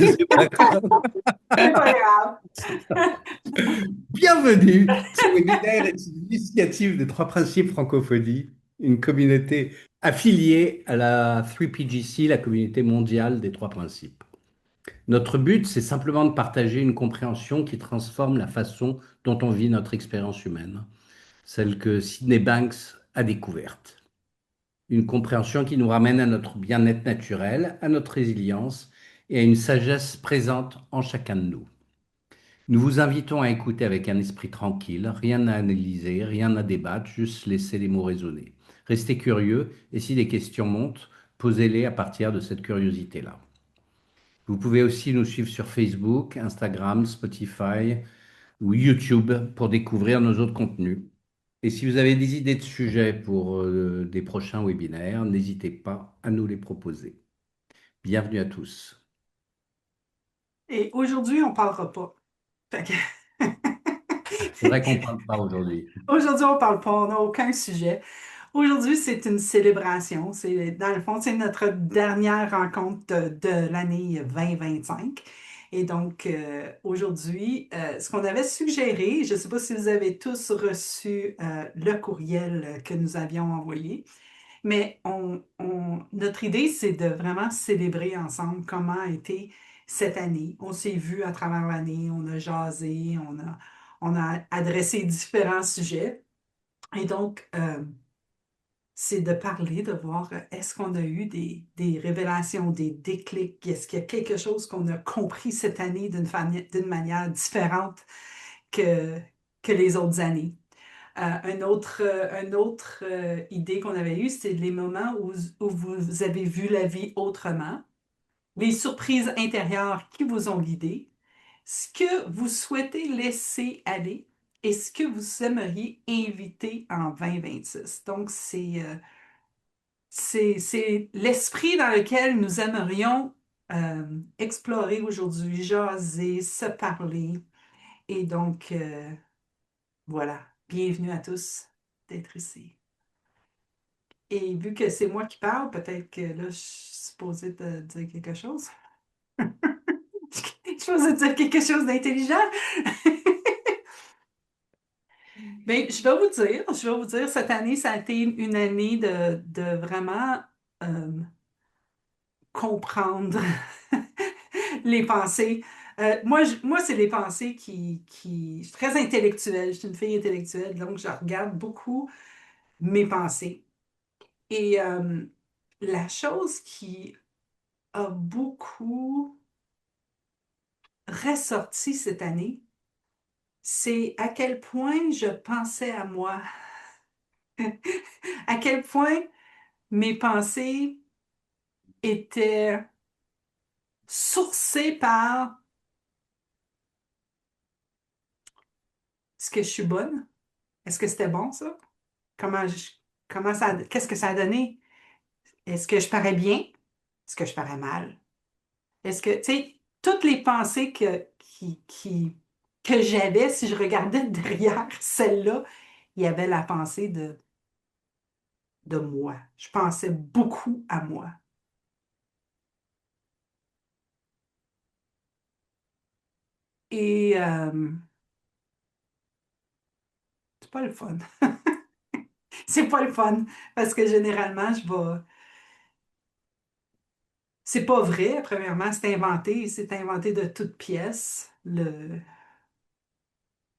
C'est pas grave. C'est pas grave. Bienvenue. Ce webinaire est une initiative des Trois Principes Francophonie, une communauté affiliée à la 3PGC, la communauté mondiale des Trois Principes. Notre but, c'est simplement de partager une compréhension qui transforme la façon dont on vit notre expérience humaine, celle que Sydney Banks a découverte. Une compréhension qui nous ramène à notre bien-être naturel, à notre résilience et à une sagesse présente en chacun de nous. Nous vous invitons à écouter avec un esprit tranquille, rien à analyser, rien à débattre, juste laisser les mots résonner. Restez curieux et si des questions montent, posez-les à partir de cette curiosité-là. Vous pouvez aussi nous suivre sur Facebook, Instagram, Spotify ou YouTube pour découvrir nos autres contenus. Et si vous avez des idées de sujets pour des prochains webinaires, n'hésitez pas à nous les proposer. Bienvenue à tous. Et aujourd'hui, on parlera pas. Fait que- C'est vrai qu'on ne parle pas aujourd'hui. Aujourd'hui, on parle pas, on n'a aucun sujet. Aujourd'hui, c'est une célébration. Dans le fond, c'est notre dernière rencontre de l'année 2025. Et donc, aujourd'hui, ce qu'on avait suggéré, je ne sais pas si vous avez tous reçu le courriel que nous avions envoyé, mais notre idée, c'est de vraiment célébrer ensemble comment a été cette année. On s'est vu à travers l'année, on a jasé, on a adressé différents sujets. Et donc, c'est de parler, de voir est-ce qu'on a eu des révélations, des déclics, est-ce qu'il y a quelque chose qu'on a compris cette année d'une manière différente que, que les autres années. Une autre idée qu'on avait eue, c'est les moments où vous avez vu la vie autrement, les surprises intérieures qui vous ont guidé, ce que vous souhaitez laisser aller et ce que vous aimeriez inviter en 2026. Donc, c'est l'esprit dans lequel nous aimerions explorer aujourd'hui, jaser, se parler. Et donc, voilà, bienvenue à tous d'être ici. Et vu que c'est moi qui parle, peut-être que là, je suis supposée te dire quelque chose. Je suis supposée te dire quelque chose d'intelligent. Mais je vais vous dire, cette année, ça a été une année de vraiment euh, comprendre les pensées. Moi, c'est les pensées Je suis très intellectuelle, je suis une fille intellectuelle, donc je regarde beaucoup mes pensées. Et la chose qui a beaucoup ressorti cette année, c'est à quel point je pensais à moi, à quel point mes pensées étaient sourcées par est-ce que je suis bonne? Est-ce que c'était bon, ça? Comment, je- qu'est-ce que ça a donné? Est-ce que je parais bien? Est-ce que je parais mal? Est-ce que, tu sais, toutes les pensées que j'avais, si je regardais derrière celle-là, il y avait la pensée de moi. Je pensais beaucoup à moi. Et c'est pas le fun. C'est pas le fun parce que généralement, je vais. C'est pas vrai, premièrement, c'est inventé de toutes pièces.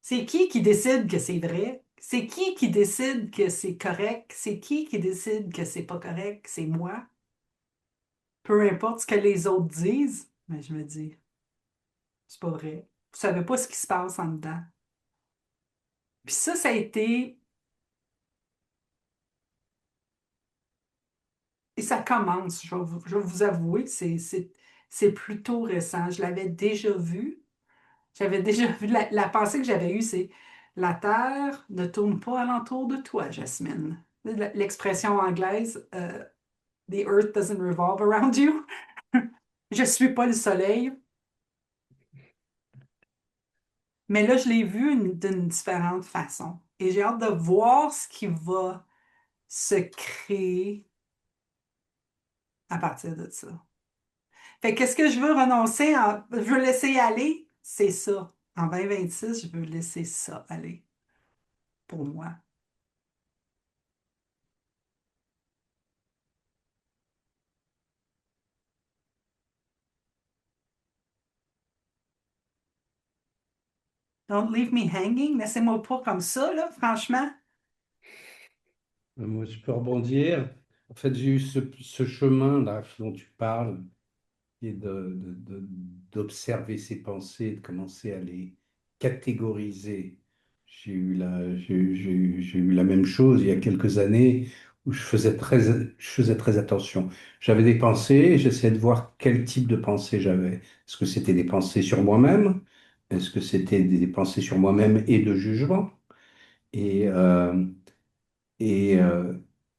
C'est qui décide que c'est vrai? C'est qui décide que c'est correct? C'est qui décide que c'est pas correct? C'est moi. Peu importe ce que les autres disent, mais je me dis, c'est pas vrai. Vous savez pas ce qui se passe en dedans. Puis ça a été, et ça commence, je vais vous avouer, c'est plutôt récent. Je l'avais déjà vu. J'avais déjà vu, la pensée que j'avais eue, c'est la Terre ne tourne pas alentour de toi, Jasmine. L'expression anglaise, The Earth doesn't revolve around you. Je suis pas le soleil. Mais là, je l'ai vu d'une différente façon. Et j'ai hâte de voir ce qui va se créer à partir de ça. Fait qu'est-ce que je veux renoncer je veux laisser aller? C'est ça. En 2026, je veux laisser ça aller pour moi. Don't leave me hanging. Laissez-moi pas comme ça, là, franchement. Moi, je peux rebondir. En fait, j'ai eu ce chemin-là dont tu parles, qui est d'observer ses pensées, de commencer à les catégoriser. J'ai eu la même chose il y a quelques années où je faisais très attention. J'avais des pensées et j'essayais de voir quel type de pensée j'avais. Est-ce que c'était des pensées sur moi-même? Est-ce que c'était des pensées sur moi-même et de jugement? Et, euh, et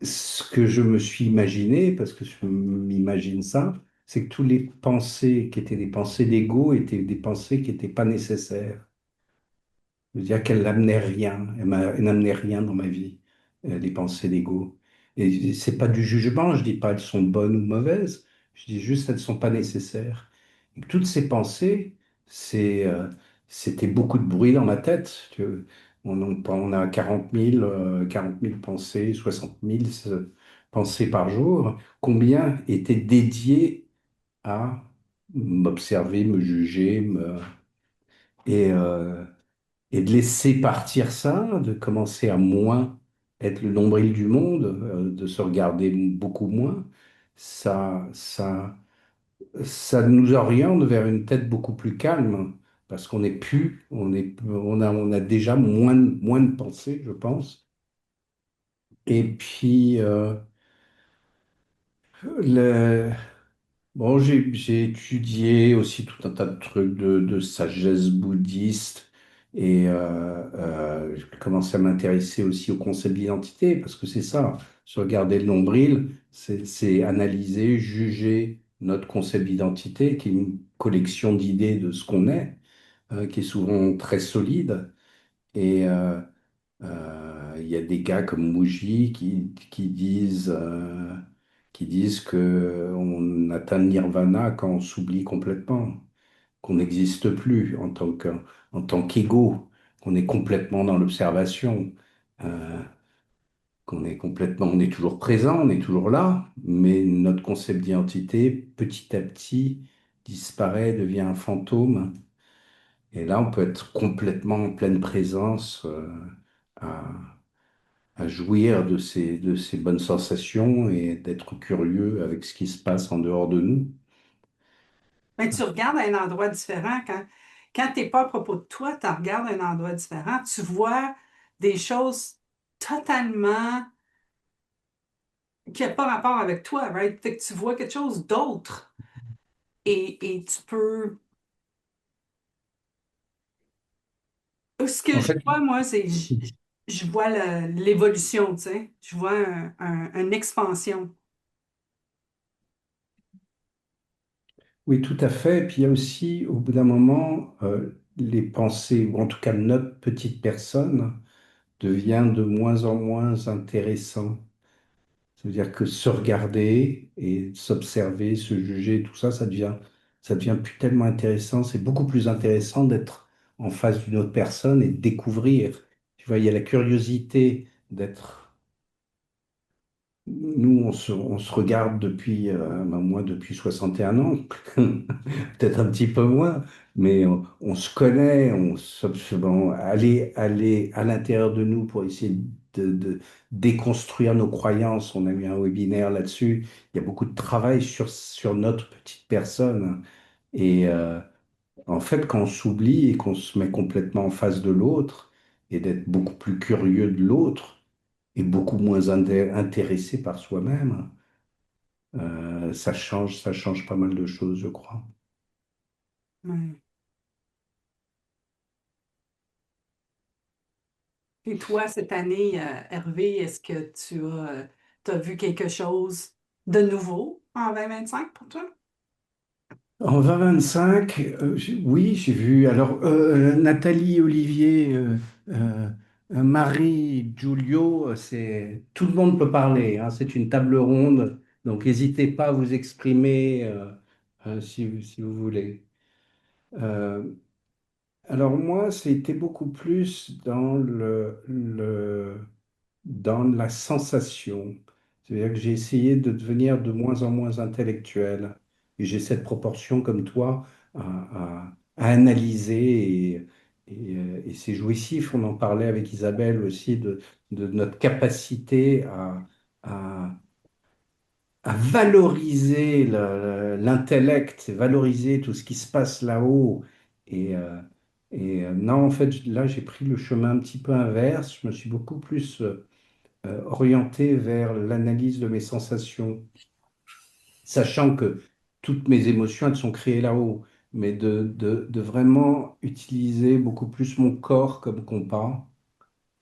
ce que je me suis imaginé, parce que je m'imagine ça, c'est que tous les pensées qui étaient des pensées d'ego étaient des pensées qui n'étaient pas nécessaires. C'est-à-dire qu'elles n'amenaient rien, elles n'amenaient rien dans ma vie, les pensées d'ego. Et c'est pas du jugement, je dis pas elles sont bonnes ou mauvaises, je dis juste elles sont pas nécessaires. Et que toutes ces pensées, c'est, c'était beaucoup de bruit dans ma tête. On a 40 000 pensées, 60 000 pensées par jour. Combien étaient dédiées à m'observer, me juger, et, euh, et de laisser partir ça, de commencer à moins être le nombril du monde, de se regarder beaucoup moins, ça, ça, ça nous oriente vers une tête beaucoup plus calme, parce qu'on est plus, on a déjà moins de pensées, je pense. Et puis, le, bon, j'ai étudié aussi tout un tas de trucs de sagesse bouddhiste et j'ai commencé à m'intéresser aussi au concept d'identité parce que c'est ça, se regarder le nombril, c'est analyser, juger notre concept d'identité qui est une collection d'idées de ce qu'on est, qui est souvent très solide. Et il y a des gars comme Mouji qui disent que on atteint le nirvana quand on s'oublie complètement, qu'on n'existe plus en tant qu'ego, qu'on est complètement dans l'observation, euh, on est toujours présent, on est toujours là, mais notre concept d'identité, petit à petit, disparaît, devient un fantôme. Et là, on peut être complètement en pleine présence, à à jouir de ces bonnes sensations et d'être curieux avec ce qui se passe en dehors de nous. Mais tu regardes un endroit différent. Quand tu n'es pas à propos de toi, tu regardes un endroit différent. Tu vois des choses totalement qui n'ont pas rapport avec toi, right? Fait que tu vois quelque chose d'autre et tu peux. Ce que En je fait, vois, moi, c'est je vois l'évolution, tu sais. Je vois une expansion. oui, tout à fait. Puis il y a aussi, au bout d'un moment, les pensées, ou en tout cas notre petite personne, devient de moins en moins intéressant. Ça veut dire que se regarder et s'observer, se juger, tout ça, ça devient plus tellement intéressant. C'est beaucoup plus intéressant d'être en face d'une autre personne et de découvrir. Tu vois, il y a la curiosité d'être. Nous, on se regarde depuis, ben, moi, depuis 61 ans, peut-être un petit peu moins, mais on se connaît, bon, aller à l'intérieur de nous pour essayer de déconstruire nos croyances. On a eu un webinaire là-dessus. Il y a beaucoup de travail sur notre petite personne. Et en fait, quand on s'oublie et qu'on se met complètement en face de l'autre et d'être beaucoup plus curieux de l'autre, et beaucoup moins intéressé par soi-même, ça change pas mal de choses, je crois. Ouais. Et toi, cette année, Hervé, est-ce que t'as vu quelque chose de nouveau en 2025 pour toi? En 2025, oui, j'ai vu. Alors, Nathalie Olivier, Marie Giulio, c'est tout le monde peut parler, hein, c'est une table ronde, donc n'hésitez pas à vous exprimer. si vous voulez. Euh, alors moi, c'était beaucoup plus dans dans la sensation. C'est-à-dire que j'ai essayé de devenir de moins en moins intellectuel. Et j'ai cette proportion, comme toi, à analyser. Et c'est jouissif. On en parlait avec Isabelle aussi de notre capacité à, à valoriser l'intellect, valoriser tout ce qui se passe là-haut. Et, euh, non, en fait, là, j'ai pris le chemin un petit peu inverse. Je me suis beaucoup plus orienté vers l'analyse de mes sensations, sachant que toutes mes émotions, elles sont créées là-haut, mais de vraiment utiliser beaucoup plus mon corps comme compas,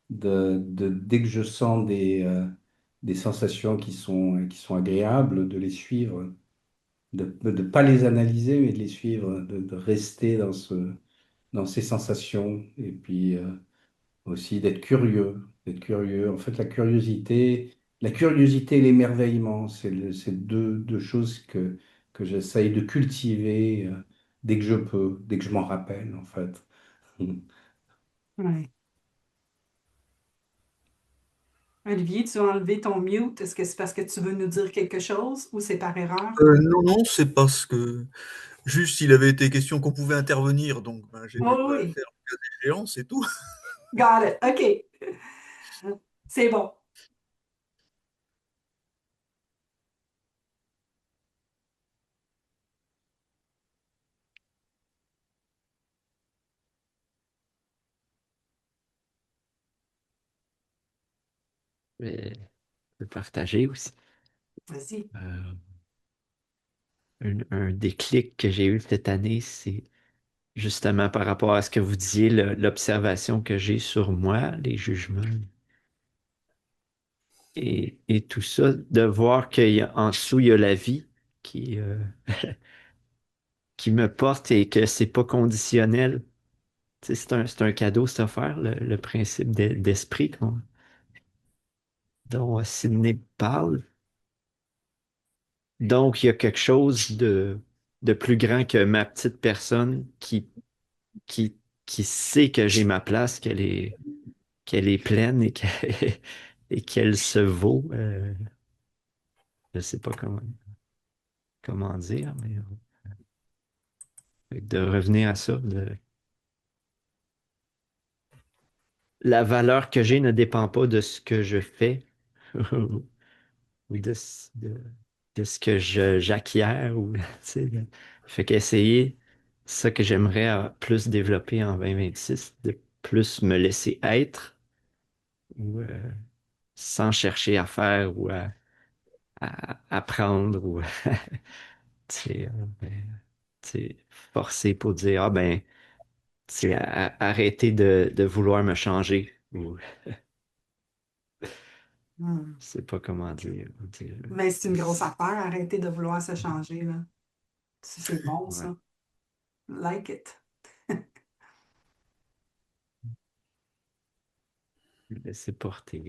dès que je sens des sensations qui sont agréables, de les suivre, de ne pas les analyser, mais de les suivre, de rester dans ces sensations, et puis aussi d'être curieux. En fait, la curiosité et l'émerveillement, c'est deux choses que j'essaye de cultiver dès que je peux, dès que je m'en rappelle, en fait. Ouais. Olivier, tu as enlevé ton mute. Est-ce que c'est parce que tu veux nous dire quelque chose ou c'est par erreur? Non, non, c'est parce que juste il avait été question qu'on pouvait intervenir, donc ben, j'étais Oh prêt à le oui, faire en cas d'échéance et tout. got it. OK, c'est bon. Mais je peux partager aussi. Vas-y. Euh, un déclic que j'ai eu cette année, c'est justement par rapport à ce que vous disiez, l'observation que j'ai sur moi, les jugements et tout ça, de voir qu'en dessous, il y a la vie qui, qui me porte et que c'est pas conditionnel. Tu sais, c'est un cadeau, cette affaire, le principe d'esprit dont Sidney parle. Donc, il y a quelque chose de plus grand que ma petite personne qui, qui sait que j'ai ma place, qu'elle est pleine et et qu'elle se vaut. Je sais pas comment dire, mais de revenir à ça. La valeur que j'ai ne dépend pas de ce que je fais ou de ce que j'acquiers. Ou, tu sais, fait qu'essayer ça que j'aimerais plus développer en 2026, de plus me laisser être ou sans chercher à faire ou à apprendre ou tu sais, ben, tu sais, forcer pour dire, ah ben, tu sais, arrêter de vouloir me changer ou Hmm. je sais pas comment dire. Mais c'est une grosse affaire, arrêter de vouloir se changer, là. C'est bon, Ouais, ça. Like it. me laisser porter.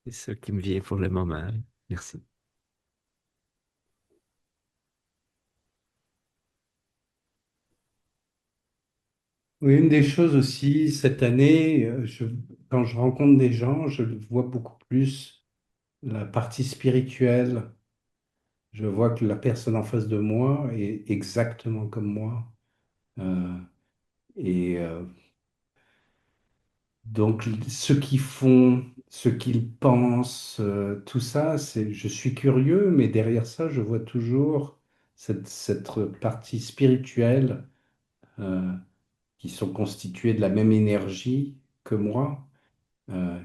C'est ça qui me vient pour le moment. Merci. Oui, une des choses aussi, cette année, quand je rencontre des gens, je vois beaucoup plus la partie spirituelle. Je vois que la personne en face de moi est exactement comme moi. Euh, et donc, ce qu'ils font, ce qu'ils pensent, tout ça, je suis curieux, mais derrière ça, je vois toujours cette partie spirituelle euh, qui sont constituées de la même énergie que moi,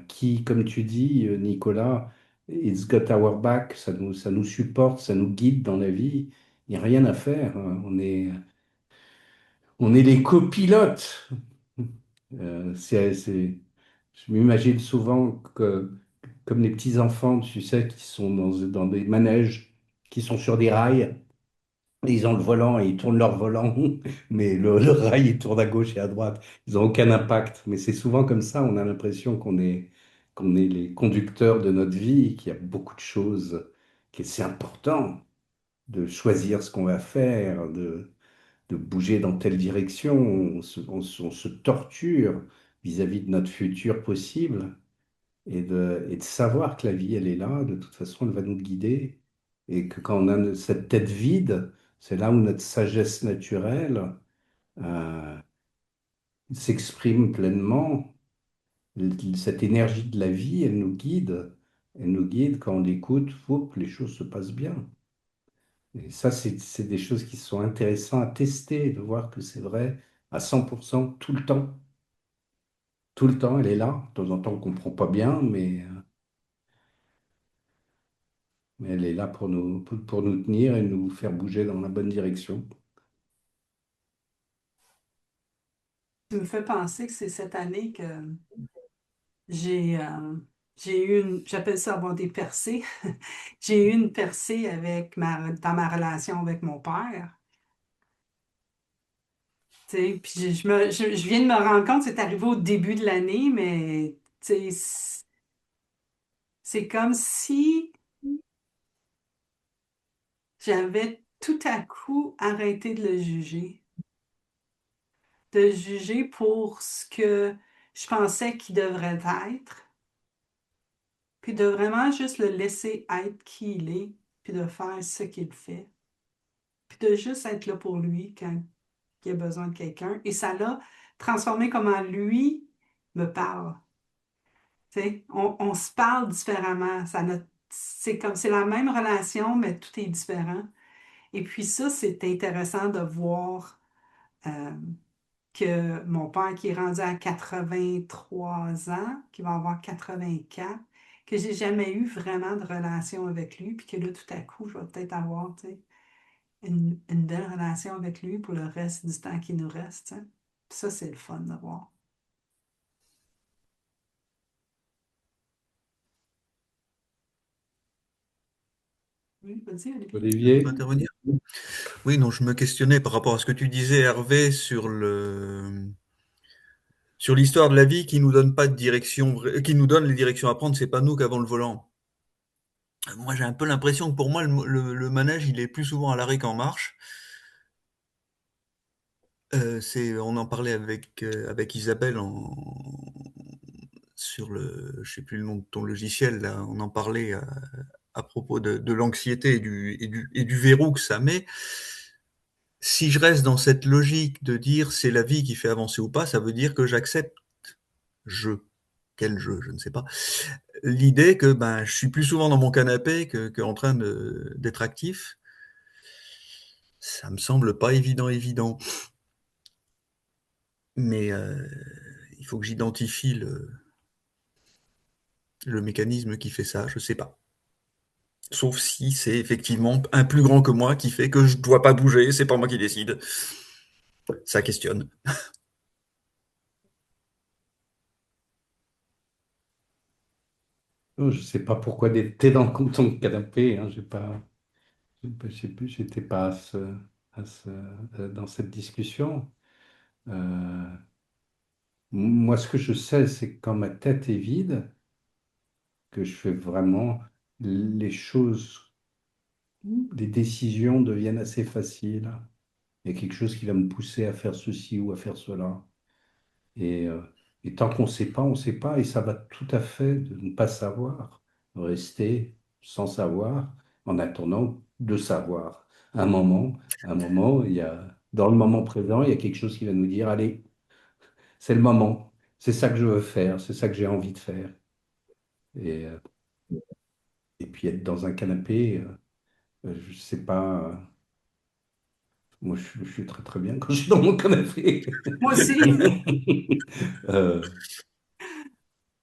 qui, comme tu dis, Nicolas, it's got our back, ça nous supporte, ça nous guide dans la vie. Il n'y a rien à faire, hein. On est les copilotes. Je m'imagine souvent que, comme les petits-enfants, tu sais, qui sont dans des manèges, qui sont sur des rails, et ils ont le volant et ils tournent leur volant, mais le rail, il tourne à gauche et à droite. Ils n'ont aucun impact. Mais c'est souvent comme ça, on a l'impression qu'on est les conducteurs de notre vie, qu'il y a beaucoup de choses que c'est important de choisir ce qu'on va faire, de bouger dans telle direction. On se torture vis-à-vis de notre futur possible et de savoir que la vie, elle est là, de toute façon, elle va nous guider. Et que quand on a cette tête vide, c'est là où notre sagesse naturelle euh, s'exprime pleinement. Cette énergie de la vie, elle nous guide. Elle nous guide quand on l'écoute, les choses se passent bien. Et ça, c'est des choses qui sont intéressantes à tester, de voir que c'est vrai à 100% tout le temps. Tout le temps, elle est là. De temps en temps, on ne comprend pas bien, mais elle est là pour nous tenir et nous faire bouger dans la bonne direction. Tu me fais penser que c'est cette année que j'ai j'ai eu j'appelle ça avoir des percées. J'ai eu une percée dans ma relation avec mon père. Tu sais, puis je viens de me rendre compte, c'est arrivé au début de l'année, mais tu sais, c'est comme si j'avais tout à coup arrêté de le juger. De le juger pour ce que je pensais qu'il devrait être, puis de vraiment juste le laisser être qui il est, puis de faire ce qu'il fait, puis de juste être là pour lui quand il a besoin de quelqu'un. Et ça l'a transformé comment lui me parle. Tu sais, on se parle différemment. C'est comme c'est la même relation, mais tout est différent. Et puis ça, c'est intéressant de voir euh, que mon père, qui est rendu à 83 ans, qui va avoir 84, que j'ai jamais eu vraiment de relation avec lui, puis que là, tout à coup, je vais peut-être avoir, tu sais, une belle relation avec lui pour le reste du temps qui nous reste, tu sais. Puis ça, c'est le fun de voir. Oui, vas-y, Olivier. Je peux Olivier? intervenir? Oui, non, je me questionnais par rapport à ce que tu disais, Hervé, sur l'histoire de la vie qui nous donne pas de direction, qui nous donne les directions à prendre, c'est pas nous qui avons le volant. Moi, j'ai un peu l'impression que pour moi, le manège, il est plus souvent à l'arrêt qu'en marche. On en parlait avec Isabelle sur je sais plus le nom de ton logiciel, là, on en parlait à propos de l'anxiété et du verrou que ça met. Si je reste dans cette logique de dire c'est la vie qui fait avancer ou pas, ça veut dire que j'accepte je, quel jeu, je ne sais pas, l'idée que ben, je suis plus souvent dans mon canapé que en train d'être actif. Ça me semble pas évident. Mais il faut que j'identifie le mécanisme qui fait ça, je sais pas. Sauf si c'est effectivement un plus grand que moi qui fait que je dois pas bouger, c'est pas moi qui décide. Ça questionne. Oh, je ne sais pas pourquoi t'es dans ton canapé. Hein, je sais plus, j'étais pas dans cette discussion. Euh, Moi, ce que je sais, c'est que quand ma tête est vide, que je fais vraiment les choses, les décisions deviennent assez faciles. Il y a quelque chose qui va me pousser à faire ceci ou à faire cela. Et, euh, et tant qu'on ne sait pas, on ne sait pas. Et ça va tout à fait de ne pas savoir, rester sans savoir, en attendant de savoir. Un moment, dans le moment présent, il y a quelque chose qui va nous dire, allez, c'est le moment. C'est ça que je veux faire, c'est ça que j'ai envie de faire. Et, euh, et puis être dans un canapé, je sais pas, moi je suis très très bien quand je suis dans mon canapé. Moi aussi. Euh,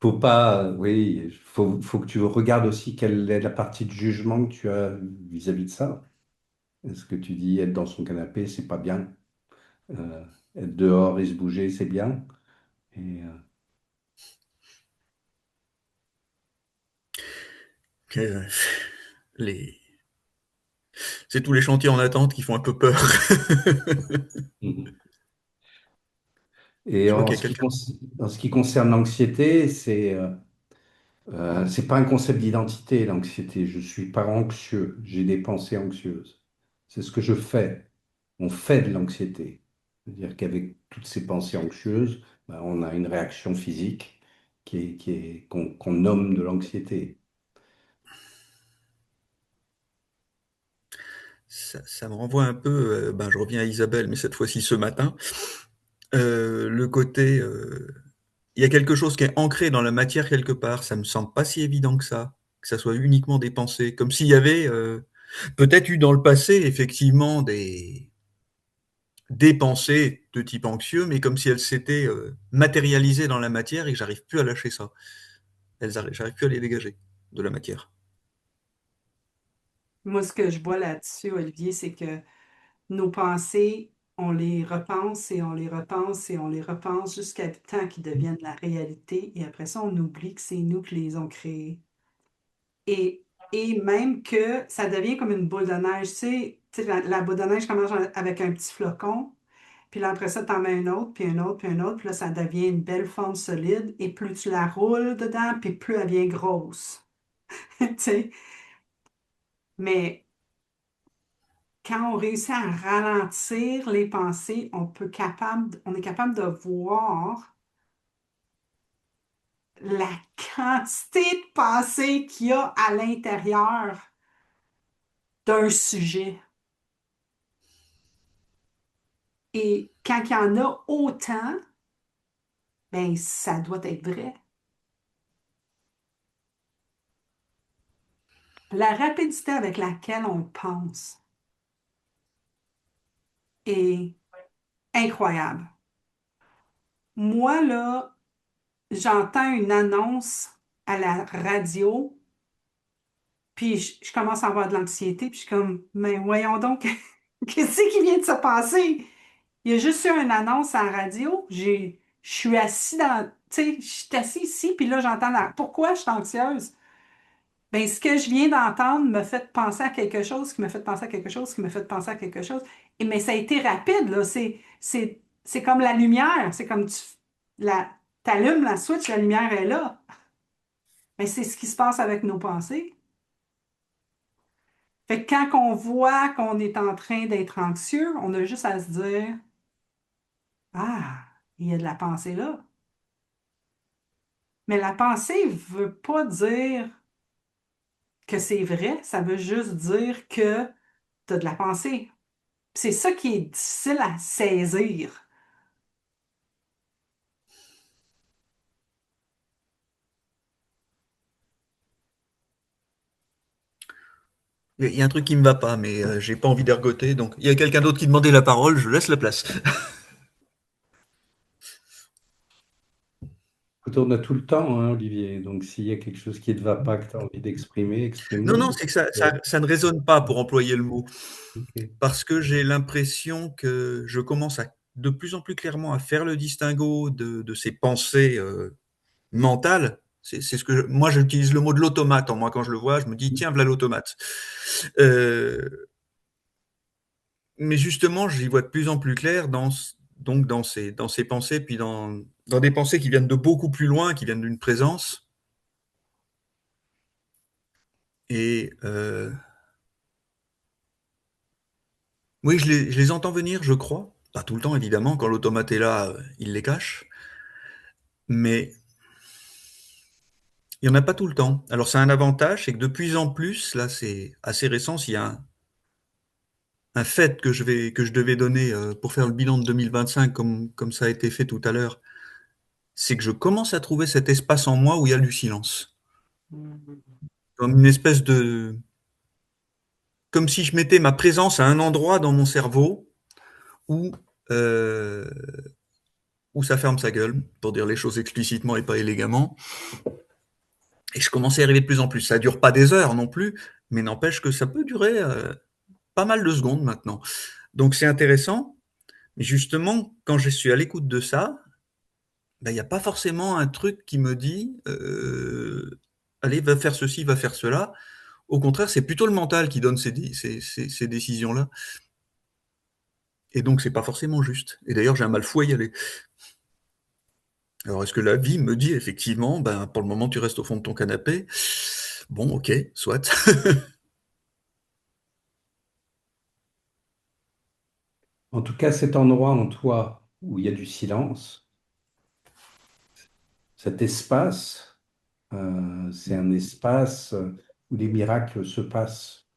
Faut pas, oui, faut que tu regardes aussi quelle est la partie de jugement que tu as vis-à-vis de ça. Est-ce que tu dis être dans son canapé, c'est pas bien? Euh, Être dehors et se bouger, c'est bien? Et, Euh, les... C'est tous les chantiers en attente qui font un peu peur. mhm. Et Je vois qu'il y a quelqu'un. en ce qui concerne l'anxiété, C'est pas un concept d'identité, l'anxiété. Je suis pas anxieux. J'ai des pensées anxieuses. C'est ce que je fais. On fait de l'anxiété. C'est-à-dire qu'avec toutes ces pensées anxieuses, ben, on a une réaction physique qu'on nomme de l'anxiété. Ça me renvoie un peu, ben, je reviens à Isabelle, mais cette fois-ci ce matin, le côté, il y a quelque chose qui est ancré dans la matière quelque part, ça me semble pas si évident que ça soit uniquement des pensées, comme s'il y avait peut-être eu dans le passé effectivement des pensées de type anxieux, mais comme si elles s'étaient matérialisées dans la matière et que j'arrive plus à lâcher ça. J'arrive plus à les dégager de la matière. Moi, ce que je vois là-dessus, Olivier, c'est que nos pensées, on les repense et on les repense et on les repense jusqu'à temps qu'ils deviennent la réalité. Et après ça, on oublie que c'est nous qui les ont créés. Et même que ça devient comme une boule de neige. Tu sais, la boule de neige commence avec un petit flocon. Puis là, après ça, tu en mets un autre, puis un autre, puis un autre. Puis là, ça devient une belle forme solide. Et plus tu la roules dedans, puis plus elle devient grosse. Tu sais. Mais quand on réussit à ralentir les pensées, on est capable de voir la quantité de pensées qu'il y a à l'intérieur d'un sujet. Et quand il y en a autant, ben ça doit être vrai. La rapidité avec laquelle on pense est incroyable. Moi, là, j'entends une annonce à la radio, puis je commence à avoir de l'anxiété, puis je suis comme, mais voyons donc, qu'est-ce qui vient de se passer? Il y a juste eu une annonce à la radio. Je suis assis tu sais, je suis assis ici, puis là, j'entends pourquoi je suis anxieuse? Ben, ce que je viens d'entendre me fait penser à quelque chose, qui me fait penser à quelque chose, qui me fait penser à quelque chose. Mais ça a été rapide, là. C'est comme la lumière. C'est comme t'allumes la switch, la lumière est là. Mais c'est ce qui se passe avec nos pensées. Fait que quand on voit qu'on est en train d'être anxieux, on a juste à se dire, ah, il y a de la pensée là. Mais la pensée veut pas dire que c'est vrai, ça veut juste dire que tu as de la pensée. C'est ça qui est difficile à saisir. Il y a un truc qui me va pas, mais j'ai pas envie d'ergoter, donc il y a quelqu'un d'autre qui demandait la parole, je laisse la place. Écoute, on a tout le temps, hein, Olivier. Donc, s'il y a quelque chose qui ne te va pas, que tu as envie d'exprimer, Non, non, exprime-le. c'est que ça ne résonne pas, pour employer le mot, Ok. parce que j'ai l'impression que je commence de plus en plus clairement à faire le distinguo de ces pensées mentales. C'est ce que moi j'utilise le mot de l'automate en moi quand je le vois, je me dis tiens voilà l'automate. Euh, mais justement, j'y vois de plus en plus clair donc dans ces pensées, puis dans des pensées qui viennent de beaucoup plus loin, qui viennent d'une présence. Et oui, je les entends venir, je crois. Pas tout le temps, évidemment. Quand l'automate est là, il les cache. Mais il n'y en a pas tout le temps. Alors, c'est un avantage, c'est que de plus en plus, là, c'est assez récent, s'il y a un fait que je devais donner pour faire le bilan de 2025, comme ça a été fait tout à l'heure, c'est que je commence à trouver cet espace en moi où il y a du silence. Mhm. Comme une espèce de... Comme si je mettais ma présence à un endroit dans mon cerveau où, euh, où ça ferme sa gueule, pour dire les choses explicitement et pas élégamment. Et je commençais à y arriver de plus en plus. Ça dure pas des heures non plus, mais n'empêche que ça peut durer pas mal de secondes maintenant. Donc c'est intéressant. Mais justement, quand je suis à l'écoute de ça, ben, il n'y a pas forcément un truc qui me dit allez, va faire ceci, va faire cela. Au contraire, c'est plutôt le mental qui donne ces décisions-là. Et donc, c'est pas forcément juste. Et d'ailleurs, j'ai un mal fou à y aller. Alors, est-ce que la vie me dit effectivement, ben, pour le moment, tu restes au fond de ton canapé? Bon, ok, soit. En tout cas, cet endroit en toi où il y a du silence, cet espace, c'est un espace où les miracles se passent.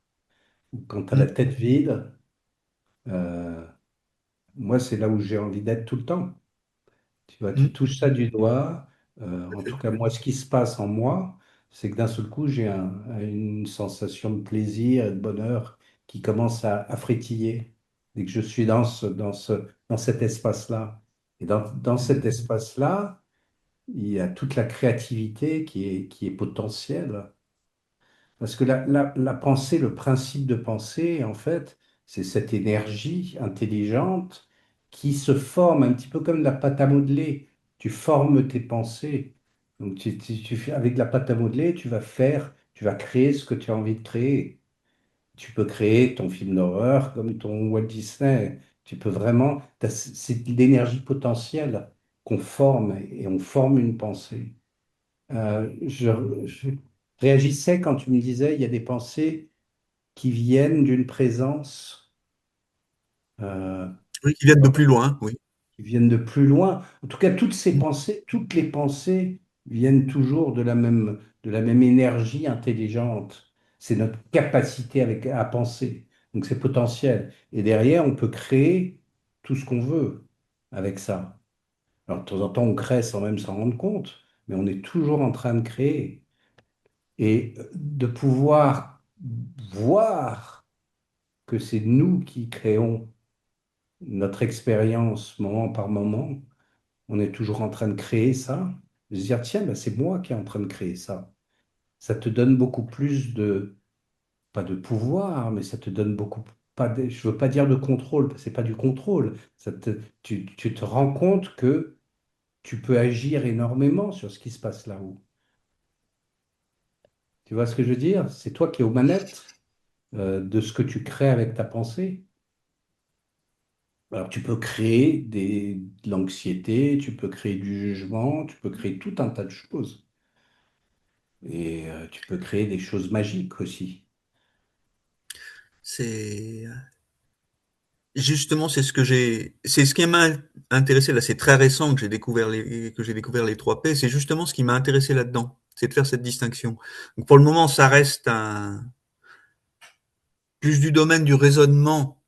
Où quand tu as la Mm, tête vide, euh, moi, c'est là où j'ai envie d'être tout le temps. Tu vois, tu mm, touches ça du doigt. tout à En tout fait. cas, moi, ce qui se passe en moi, c'est que d'un seul coup, j'ai une sensation de plaisir et de bonheur qui commence à frétiller dès que je suis dans cet espace-là. Et dans Mm. cet espace-là, il y a toute la créativité qui est potentielle. Parce que la pensée, le principe de pensée, en fait, c'est cette énergie intelligente qui se forme un petit peu comme de la pâte à modeler. Tu formes tes pensées. Donc, avec de la pâte à modeler, tu vas créer ce que tu as envie de créer. Tu peux créer ton film d'horreur comme ton Walt Disney. Tu peux vraiment, c'est de l'énergie potentielle qu'on forme et on forme une pensée. Je réagissais quand tu me disais il y a des pensées qui viennent d'une présence, euh, Oui, qui viennent de plus loin, oui. qui viennent de plus loin. En tout cas, toutes ces pensées, toutes les pensées viennent toujours de la même énergie intelligente. C'est notre capacité à penser. Donc c'est potentiel. Et derrière, on peut créer tout ce qu'on veut avec ça. Alors de temps en temps, on crée sans même s'en rendre compte, mais on est toujours en train de créer. Et de pouvoir voir que c'est nous qui créons notre expérience moment par moment, on est toujours en train de créer ça, de se dire, tiens, ben, c'est moi qui est en train de créer ça. Ça te donne beaucoup plus pas de pouvoir, mais ça te donne beaucoup, je veux pas dire de contrôle, parce que c'est pas du contrôle. Tu te rends compte que tu peux agir énormément sur ce qui se passe là-haut. Tu vois ce que je veux dire? C'est toi qui es aux manettes de ce que tu crées avec ta pensée. Alors, tu peux créer de l'anxiété, tu peux créer du jugement, tu peux créer tout un tas de choses. Et tu peux créer des choses magiques aussi. C'est justement c'est ce qui m'a intéressé là. C'est très récent que j'ai découvert les 3 P. C'est justement ce qui m'a intéressé là-dedans, c'est de faire cette distinction. Donc pour le moment, ça reste plus du domaine du raisonnement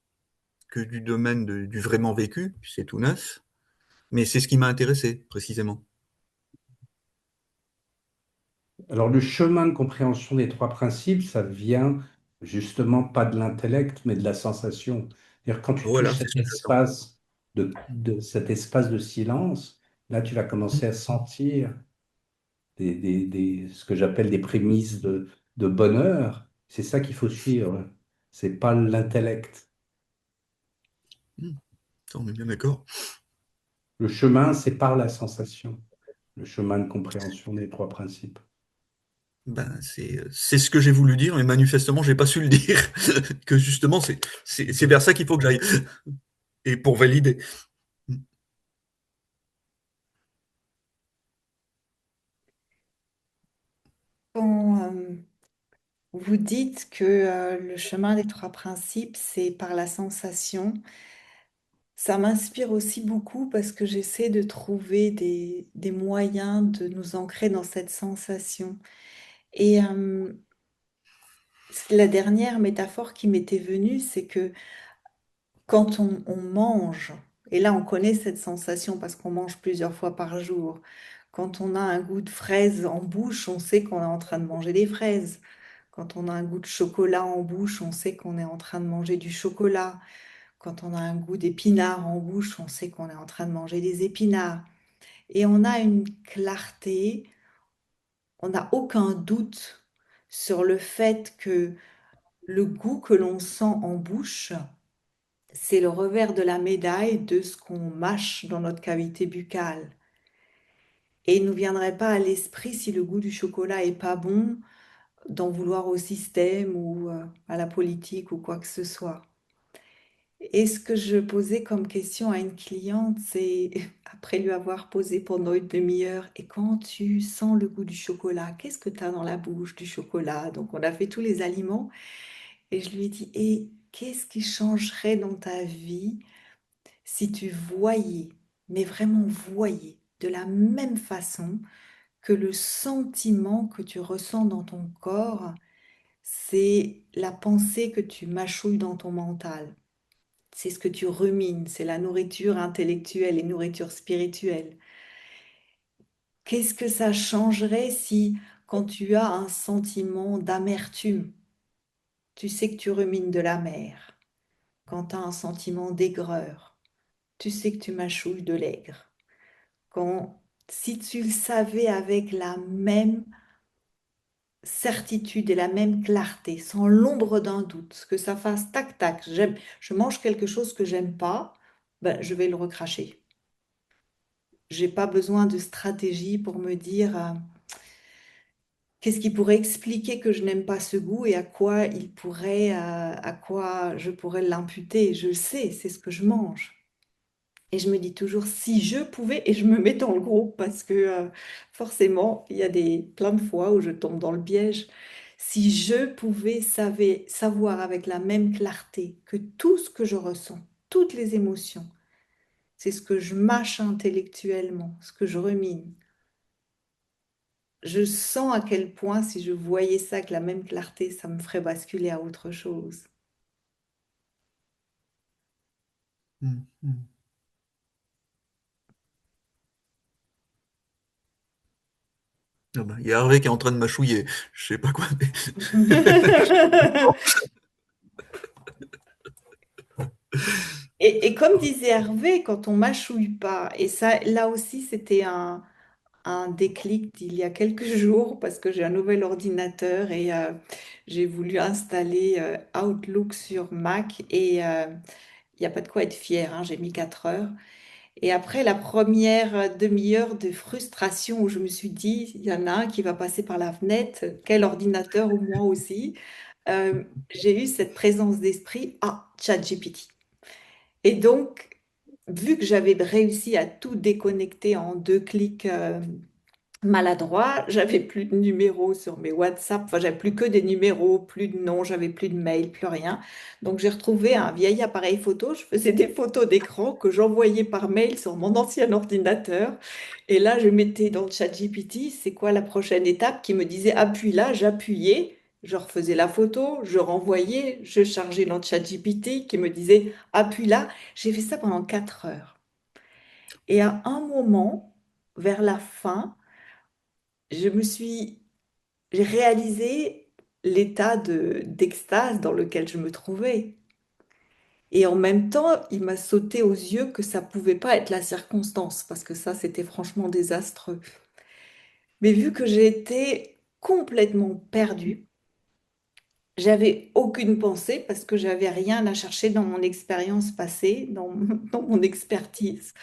que du domaine du vraiment vécu. C'est tout neuf, mais c'est ce qui m'a intéressé précisément. Alors, le chemin de compréhension des trois principes, ça vient justement pas de l'intellect, mais de la sensation. C'est-à-dire, quand tu Voilà, touches c'est cet ce que j'attends. espace cet espace de silence, là, tu vas commencer à sentir ce que j'appelle des prémices de bonheur. C'est ça qu'il faut suivre. C'est pas l'intellect. Ça, on est bien d'accord. Le chemin, c'est par la sensation. Le chemin de compréhension des trois principes. Ben, c'est ce que j'ai voulu dire, mais manifestement, j'ai pas su le dire. Que justement, c'est vers ça qu'il faut que j'aille. Et pour valider. Quand vous dites que le chemin des trois principes, c'est par la sensation, ça m'inspire aussi beaucoup parce que j'essaie de trouver des moyens de nous ancrer dans cette sensation. Et la dernière métaphore qui m'était venue, c'est que quand on mange, et là on connaît cette sensation parce qu'on mange plusieurs fois par jour, quand on a un goût de fraise en bouche, on sait qu'on est en train de manger des fraises. Quand on a un goût de chocolat en bouche, on sait qu'on est en train de manger du chocolat. Quand on a un goût d'épinards en bouche, on sait qu'on est en train de manger des épinards. Et on a une clarté, on n'a aucun doute sur le fait que le goût que l'on sent en bouche, c'est le revers de la médaille de ce qu'on mâche dans notre cavité buccale. Et il ne nous viendrait pas à l'esprit, si le goût du chocolat est pas bon, d'en vouloir au système ou à la politique ou quoi que ce soit. Et ce que je posais comme question à une cliente, c'est, après lui avoir posé pendant une demi-heure, et quand tu sens le goût du chocolat, qu'est-ce que tu as dans la bouche du chocolat? Donc on a fait tous les aliments, et je lui ai dit, et qu'est-ce qui changerait dans ta vie si tu voyais, mais vraiment voyais, de la même façon que le sentiment que tu ressens dans ton corps, c'est la pensée que tu mâchouilles dans ton mental. C'est ce que tu rumines, c'est la nourriture intellectuelle et nourriture spirituelle. Qu'est-ce que ça changerait si, quand tu as un sentiment d'amertume, tu sais que tu rumines de la mer. Quand tu as un sentiment d'aigreur, tu sais que tu mâchouilles de l'aigre. Quand, si tu le savais avec la même certitude et la même clarté, sans l'ombre d'un doute, que ça fasse tac tac, je mange quelque chose que j'aime pas, ben, je vais le recracher. J'ai pas besoin de stratégie pour me dire qu'est-ce qui pourrait expliquer que je n'aime pas ce goût et à quoi je pourrais l'imputer. Je le sais, c'est ce que je mange. Et je me dis toujours, si je pouvais, et je me mets dans le groupe parce que forcément, il y a plein de fois où je tombe dans le piège. Si je pouvais savoir avec la même clarté que tout ce que je ressens, toutes les émotions, c'est ce que je mâche intellectuellement, ce que je rumine. Je sens à quel point, si je voyais ça avec la même clarté, ça me ferait basculer à autre chose. Mm, mm. Ah bah, il y a Hervé qui est en train de mâchouiller. Je sais pas quoi. Et comme disait Hervé, quand on mâchouille pas, et ça, là aussi, c'était un déclic d'il y a quelques jours, parce que j'ai un nouvel ordinateur et j'ai voulu installer Outlook sur Mac, et il n'y a pas de quoi être fier, hein, j'ai mis 4 heures. Et après la première demi-heure de frustration où je me suis dit, il y en a un qui va passer par la fenêtre, quel ordinateur ou moi aussi, j'ai eu cette présence d'esprit, ah, ChatGPT. Et donc, vu que j'avais réussi à tout déconnecter en 2 clics maladroits, j'avais plus de numéros sur mes WhatsApp, enfin, j'avais plus que des numéros, plus de noms, j'avais plus de mails, plus rien. Donc, j'ai retrouvé un vieil appareil photo. Je faisais des photos d'écran que j'envoyais par mail sur mon ancien ordinateur. Et là, je mettais dans le chat GPT, c'est quoi la prochaine étape qui me disait appuie là, j'appuyais. Je refaisais la photo, je renvoyais, je chargeais dans le chat GPT qui me disait appuie là. J'ai fait ça pendant 4 heures. Et à un moment, vers la fin, je me suis j'ai réalisé l'état d'extase dans lequel je me trouvais. Et en même temps, il m'a sauté aux yeux que ça pouvait pas être la circonstance, parce que ça, c'était franchement désastreux. Mais vu que j'ai été complètement perdue, j'avais aucune pensée parce que j'avais rien à chercher dans mon expérience passée, dans mon expertise.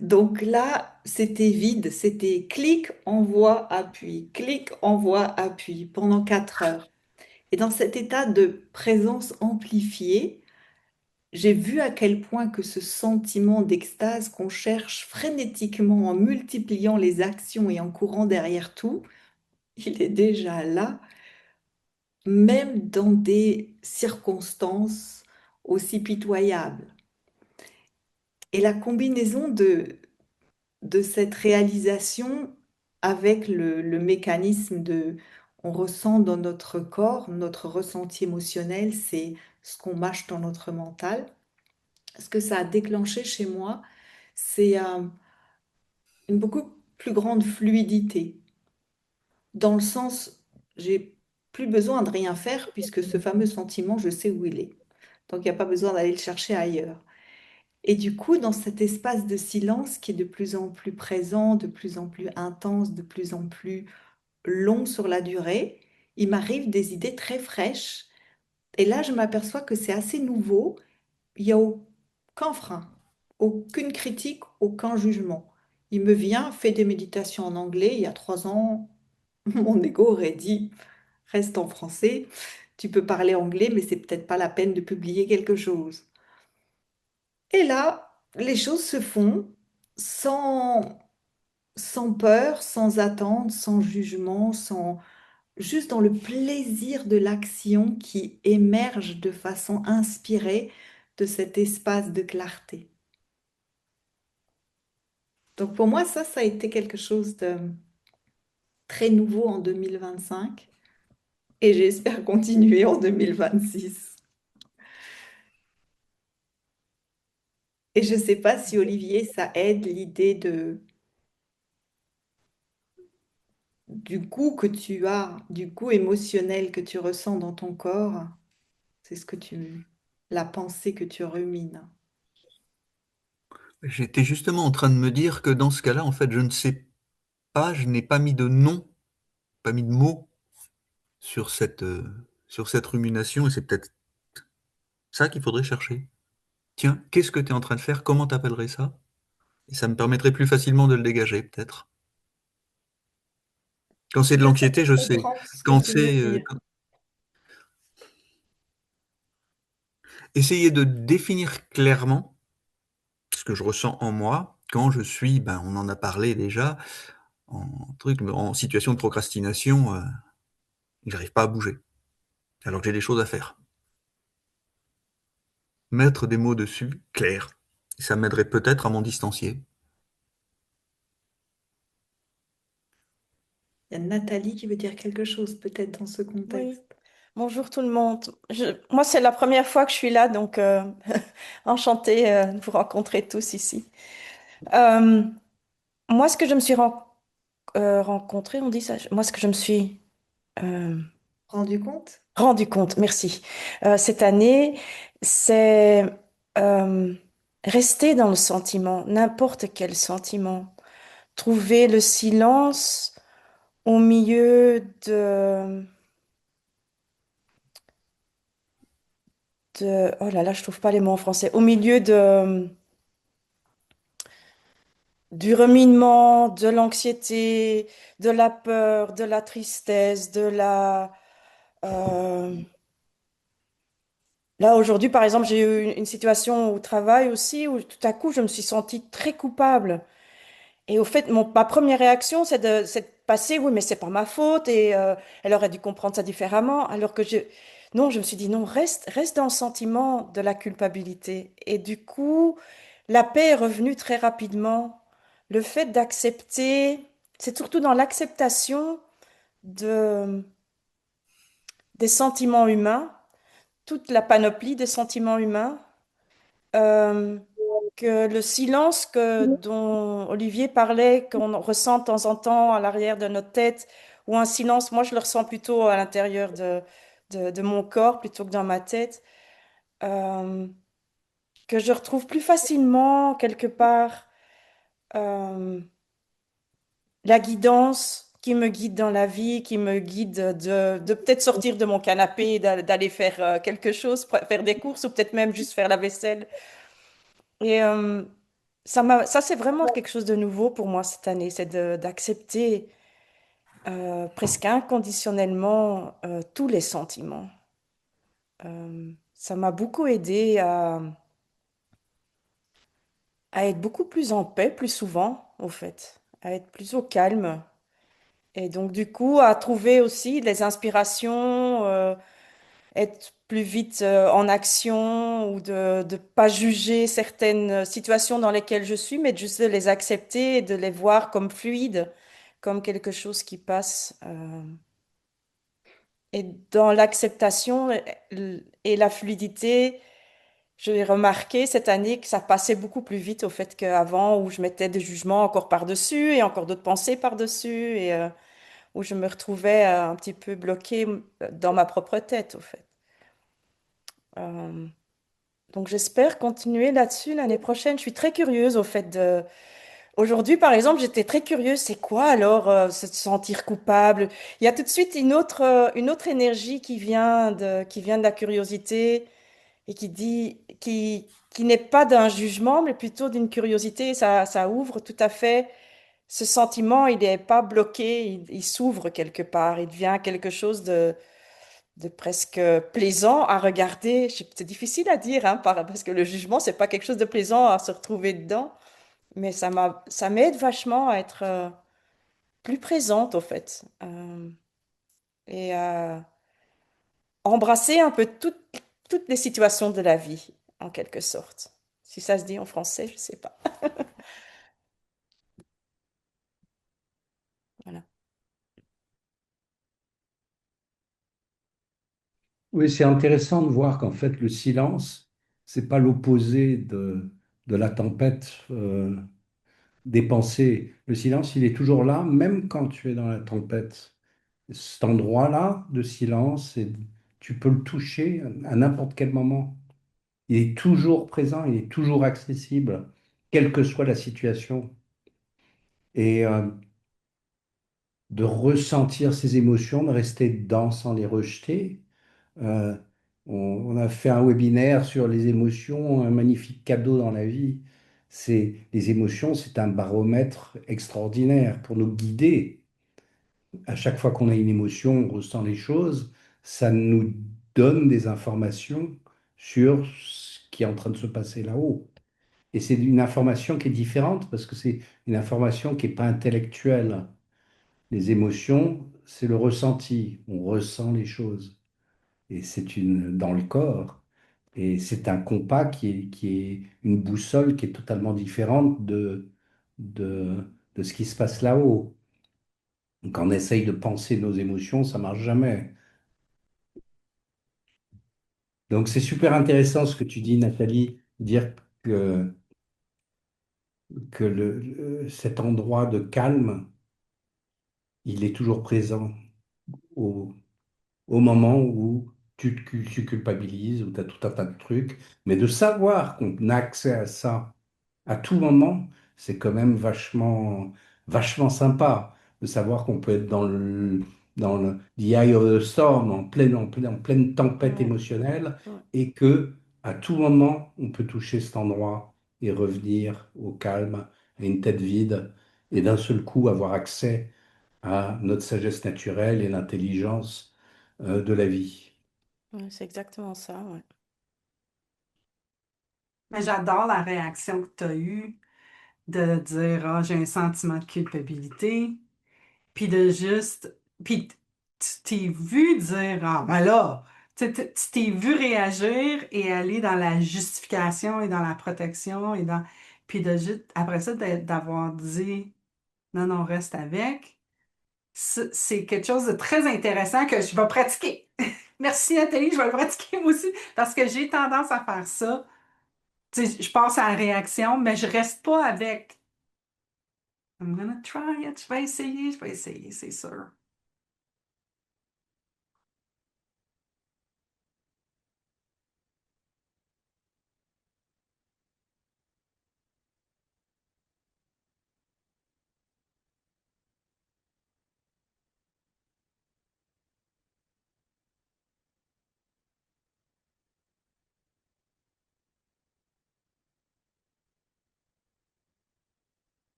Donc là, c'était vide, c'était clic, envoi, appuie, clic, envoi, appuie pendant 4 heures. Et dans cet état de présence amplifiée, j'ai vu à quel point que ce sentiment d'extase qu'on cherche frénétiquement en multipliant les actions et en courant derrière tout, il est déjà là, même dans des circonstances aussi pitoyables. Et la combinaison de cette réalisation avec le mécanisme on ressent dans notre corps, notre ressenti émotionnel, c'est ce qu'on mâche dans notre mental. Ce que ça a déclenché chez moi, c'est une beaucoup plus grande fluidité, dans le sens, j'ai plus besoin de rien faire puisque ce fameux sentiment, je sais où il est. Donc, il n'y a pas besoin d'aller le chercher ailleurs. Et du coup, dans cet espace de silence qui est de plus en plus présent, de plus en plus intense, de plus en plus long sur la durée, il m'arrive des idées très fraîches. Et là, je m'aperçois que c'est assez nouveau. Il n'y a aucun frein, aucune critique, aucun jugement. Il me vient, fait des méditations en anglais. Il y a 3 ans, mon ego aurait dit, reste en français. Tu peux parler anglais, mais c'est peut-être pas la peine de publier quelque chose. Et là, les choses se font sans, sans peur, sans attente, sans jugement, sans, juste dans le plaisir de l'action qui émerge de façon inspirée de cet espace de clarté. Donc pour moi, ça a été quelque chose de très nouveau en 2025 et j'espère continuer en 2026. Et je ne sais pas si Olivier, ça aide l'idée du goût que tu as, du goût émotionnel que tu ressens dans ton corps. C'est la pensée que tu rumines. J'étais justement en train de me dire que dans ce cas-là, en fait, je ne sais pas, je n'ai pas mis de nom, pas mis de mots sur cette rumination, et c'est peut-être ça qu'il faudrait chercher. Tiens, qu'est-ce que tu es en train de faire? Comment t'appellerais ça? Et ça me permettrait plus facilement de le dégager, peut-être. Quand c'est de Là, ça l'anxiété, je je sais. comprends ce que Quand tu veux c'est dire. essayer de définir clairement ce que je ressens en moi quand je suis, ben, on en a parlé déjà, en situation de procrastination, j'arrive pas à bouger, alors que j'ai des choses à faire. Mettre des mots dessus, clair, ça m'aiderait peut-être à m'en distancier. Il y a Nathalie qui veut dire quelque chose peut-être dans ce Oui, contexte. bonjour tout le monde. Moi, c'est la première fois que je suis là, donc enchantée de vous rencontrer tous ici. Euh, Moi, ce que je me suis rencontrée, on dit ça, moi, ce que je me suis euh, Rendu compte? rendu compte, merci, cette année, c'est euh, rester dans le sentiment, n'importe quel sentiment. Trouver le silence au milieu oh là là, je trouve pas les mots en français, au milieu du reminement, de l'anxiété, de la peur, de la tristesse, euh, Là, aujourd'hui, par exemple, j'ai eu une situation au travail aussi où tout à coup, je me suis sentie très coupable. Et au fait, ma première réaction, c'est de passer, oui, mais c'est pas ma faute et elle aurait dû comprendre ça différemment. Alors que non, je me suis dit, non, reste dans le sentiment de la culpabilité. Et du coup, la paix est revenue très rapidement. Le fait d'accepter, c'est surtout dans l'acceptation de, des sentiments humains, toute la panoplie des sentiments humains, euh, que le silence dont Olivier parlait, qu'on ressent de temps en temps à l'arrière de notre tête, ou un silence, moi je le ressens plutôt à l'intérieur de mon corps plutôt que dans ma tête, euh, que je retrouve plus facilement quelque part euh, la guidance qui me guide dans la vie, qui me guide de peut-être sortir de mon canapé et d'aller faire quelque chose, faire des courses ou peut-être même juste faire la vaisselle. Et ça c'est vraiment quelque chose de nouveau pour moi cette année, c'est d'accepter presque inconditionnellement tous les sentiments. Ça m'a beaucoup aidé à être beaucoup plus en paix, plus souvent, au fait, à être plus au calme. Et donc, du coup, à trouver aussi les inspirations, être plus vite en action ou de ne pas juger certaines situations dans lesquelles je suis, mais juste de les accepter et de les voir comme fluides, comme quelque chose qui passe. Et dans l'acceptation et la fluidité, j'ai remarqué cette année que ça passait beaucoup plus vite au fait qu'avant, où je mettais des jugements encore par-dessus et encore d'autres pensées par-dessus, et où je me retrouvais un petit peu bloquée dans ma propre tête, au fait. Euh, Donc j'espère continuer là-dessus l'année prochaine. Je suis très curieuse au fait de... Aujourd'hui, par exemple, j'étais très curieuse. C'est quoi alors se sentir coupable? Il y a tout de suite une autre énergie qui vient de la curiosité et qui dit, qui n'est pas d'un jugement, mais plutôt d'une curiosité. Ça ouvre tout à fait. Ce sentiment, il n'est pas bloqué, il s'ouvre quelque part. Il devient quelque chose de presque plaisant à regarder. C'est difficile à dire, hein, parce que le jugement, c'est pas quelque chose de plaisant à se retrouver dedans, mais ça m'aide vachement à être plus présente, au fait, et à embrasser un peu toutes les situations de la vie, en quelque sorte. Si ça se dit en français, je sais pas. Voilà. Oui, c'est intéressant de voir qu'en fait, le silence, c'est pas l'opposé de la tempête des pensées. Le silence, il est toujours là, même quand tu es dans la tempête. Cet endroit-là de silence, tu peux le toucher à n'importe quel moment. Il est toujours présent, il est toujours accessible, quelle que soit la situation. Et de ressentir ses émotions, de rester dedans sans les rejeter. Euh, on a fait un webinaire sur les émotions, un magnifique cadeau dans la vie. Les émotions, c'est un baromètre extraordinaire pour nous guider. À chaque fois qu'on a une émotion, on ressent les choses, ça nous donne des informations sur ce qui est en train de se passer là-haut. Et c'est une information qui est différente parce que c'est une information qui n'est pas intellectuelle. Les émotions, c'est le ressenti. On ressent les choses. Et dans le corps. Et c'est un compas qui est une boussole qui est totalement différente de ce qui se passe là-haut. Quand on essaye de penser nos émotions, ça marche jamais. Donc c'est super intéressant ce que tu dis, Nathalie, dire que cet endroit de calme, il est toujours présent au, au moment où tu culpabilises, où tu as tout un tas de trucs. Mais de savoir qu'on a accès à ça à tout moment, c'est quand même vachement sympa de savoir qu'on peut être dans le the eye of the storm, en pleine tempête Ouais, émotionnelle, ouais. et que à tout moment, on peut toucher cet endroit et revenir au calme, à une tête vide, et d'un seul coup avoir accès à notre sagesse naturelle et l'intelligence de la vie. Ouais, c'est exactement ça, ouais. Mais j'adore la réaction que tu as eue de dire, ah, j'ai un sentiment de culpabilité, puis de juste, puis tu t'es vu dire, ah, ben là, tu t'es vu réagir et aller dans la justification et dans la protection puis de juste, après ça, d'avoir dit, non, non, reste avec. C'est quelque chose de très intéressant que je vais pratiquer. Merci Nathalie, je vais le pratiquer moi aussi parce que j'ai tendance à faire ça. Tu sais, je passe à la réaction, mais je reste pas avec I'm gonna try it. Je vais essayer, c'est sûr.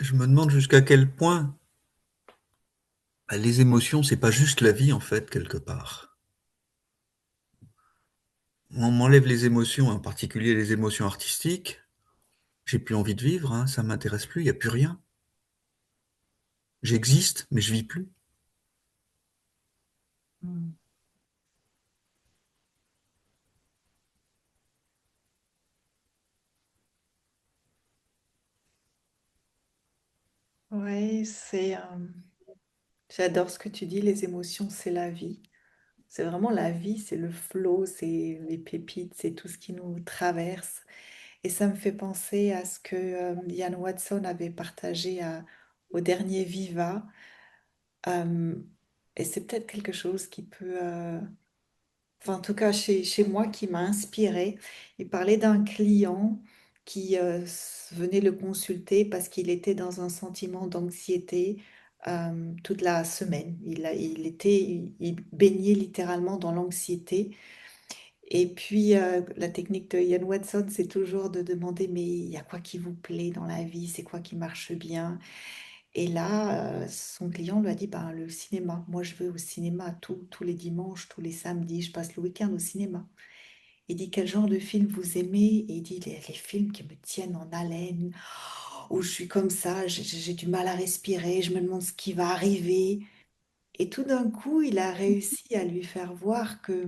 Je me demande jusqu'à quel point bah, les émotions, c'est pas juste la vie en fait quelque part. On m'enlève les émotions, en particulier les émotions artistiques. J'ai plus envie de vivre, hein, ça m'intéresse plus, il y a plus rien. J'existe, mais je vis plus. Hmm. Oui, j'adore ce que tu dis, les émotions, c'est la vie. C'est vraiment la vie, c'est le flow, c'est les pépites, c'est tout ce qui nous traverse. Et ça me fait penser à ce que Ian Watson avait partagé au dernier Viva. Euh, et c'est peut-être quelque chose qui peut, enfin en tout cas chez moi, qui m'a inspiré. Il parlait d'un client qui venait le consulter parce qu'il était dans un sentiment d'anxiété toute la semaine. Il baignait littéralement dans l'anxiété. Et puis, la technique de Ian Watson, c'est toujours de demander, mais il y a quoi qui vous plaît dans la vie? C'est quoi qui marche bien? Et là, son client lui a dit, ben, le cinéma. Moi, je vais au cinéma tous les dimanches, tous les samedis. Je passe le week-end au cinéma. Il dit, quel genre de film vous aimez? Et il dit, les films qui me tiennent en haleine, où je suis comme ça, j'ai du mal à respirer, je me demande ce qui va arriver. Et tout d'un coup, il a réussi à lui faire voir que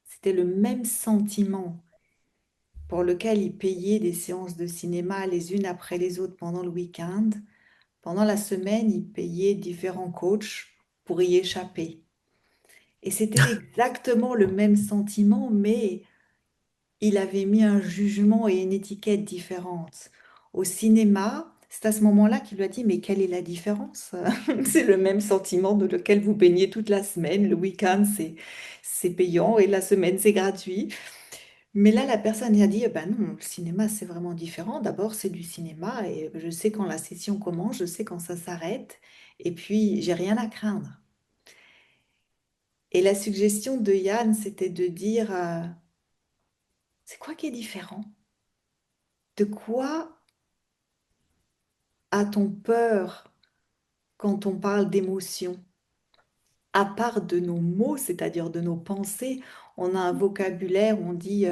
c'était le même sentiment pour lequel il payait des séances de cinéma les unes après les autres pendant le week-end. Pendant la semaine, il payait différents coachs pour y échapper. Et c'était exactement le même sentiment, mais il avait mis un jugement et une étiquette différente. Au cinéma, c'est à ce moment-là qu'il lui a dit, mais quelle est la différence? C'est le même sentiment dans lequel vous baignez toute la semaine. Le week-end, c'est payant et la semaine, c'est gratuit. Mais là, la personne a dit, eh ben non, le cinéma, c'est vraiment différent. D'abord, c'est du cinéma et je sais quand la session commence, je sais quand ça s'arrête. Et puis, j'ai rien à craindre. Et la suggestion de Yann, c'était de dire, c'est quoi qui est différent? De quoi a-t-on peur quand on parle d'émotion? À part de nos mots, c'est-à-dire de nos pensées, on a un vocabulaire, on dit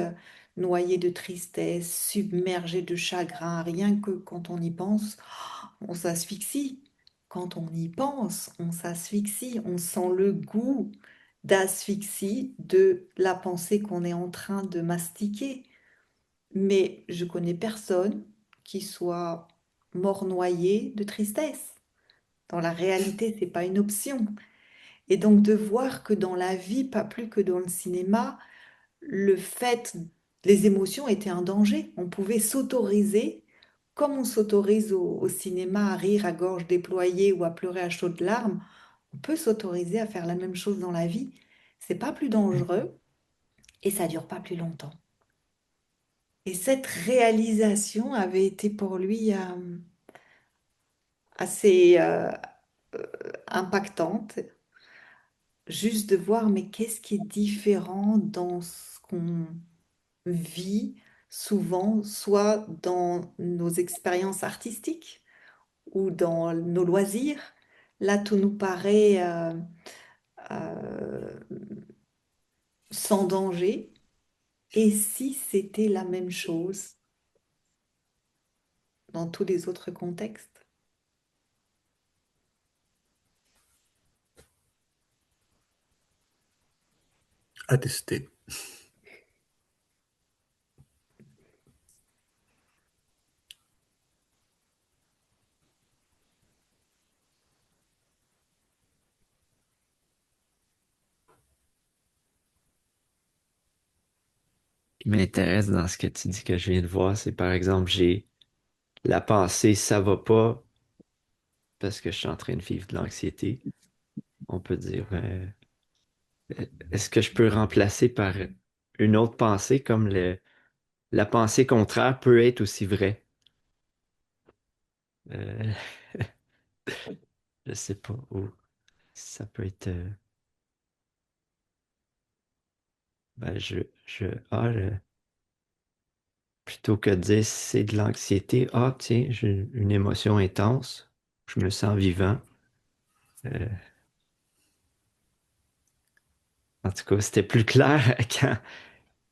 noyé de tristesse, submergé de chagrin, rien que quand on y pense, on s'asphyxie. Quand on y pense, on s'asphyxie, on sent le goût d'asphyxie de la pensée qu'on est en train de mastiquer. Mais je connais personne qui soit mort noyé de tristesse. Dans la réalité, c'est pas une option. Et donc de voir que dans la vie, pas plus que dans le cinéma, le fait, les émotions étaient un danger. On pouvait s'autoriser, comme on s'autorise au cinéma à rire à gorge déployée ou à pleurer à chaudes larmes, on peut s'autoriser à faire la même chose dans la vie. C'est pas plus dangereux et ça dure pas plus longtemps. Et cette réalisation avait été pour lui assez impactante, juste de voir, mais qu'est-ce qui est différent dans ce qu'on vit souvent, soit dans nos expériences artistiques ou dans nos loisirs. Là, tout nous paraît euh, sans danger. Et si c'était la même chose dans tous les autres contextes? À tester. Ce qui m'intéresse dans ce que tu dis que je viens de voir, c'est par exemple, j'ai la pensée, ça va pas parce que je suis en train de vivre de l'anxiété. On peut dire, est-ce que je peux remplacer par une autre pensée comme la pensée contraire peut être aussi vraie? Euh, je sais pas. Ou ça peut être, ben, ah, plutôt que de dire c'est de l'anxiété, ah, tiens, j'ai une émotion intense, je me sens vivant. Euh, en tout cas, c'était plus clair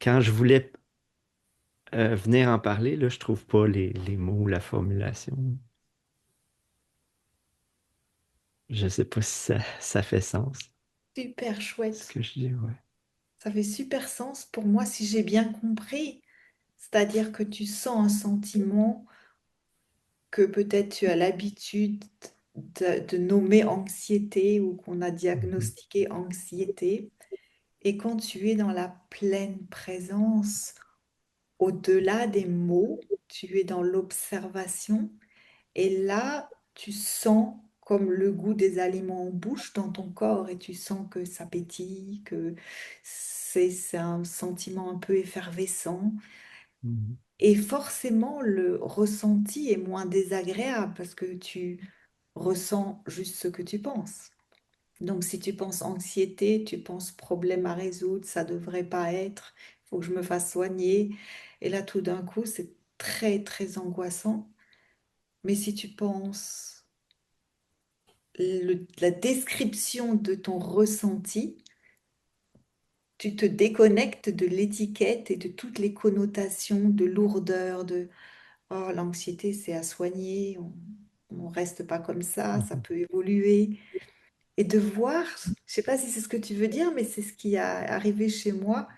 quand je voulais venir en parler, là, je trouve pas les mots, la formulation. Je sais pas si ça fait sens, Super ce chouette. que je dis, ouais. Ça fait super sens pour moi si j'ai bien compris. C'est-à-dire que tu sens un sentiment que peut-être tu as l'habitude de nommer anxiété ou qu'on a Mhm. diagnostiqué anxiété. Et quand tu es dans la pleine présence, au-delà des mots, tu es dans l'observation et là, tu sens comme le goût des aliments en bouche dans ton corps et tu sens que ça pétille, que c'est un sentiment un peu effervescent. Et forcément, le ressenti est moins désagréable parce que tu ressens juste ce que tu penses. Donc, si tu penses anxiété, tu penses problème à résoudre, ça devrait pas être, il faut que je me fasse soigner. Et là, tout d'un coup, c'est très, très angoissant. Mais si tu penses la description de ton ressenti, tu te déconnectes de l'étiquette et de toutes les connotations de lourdeur, de oh, l'anxiété, c'est à soigner, on reste pas comme ça peut évoluer. Et de voir, je sais pas si c'est ce que tu veux dire, mais c'est ce qui est arrivé chez moi,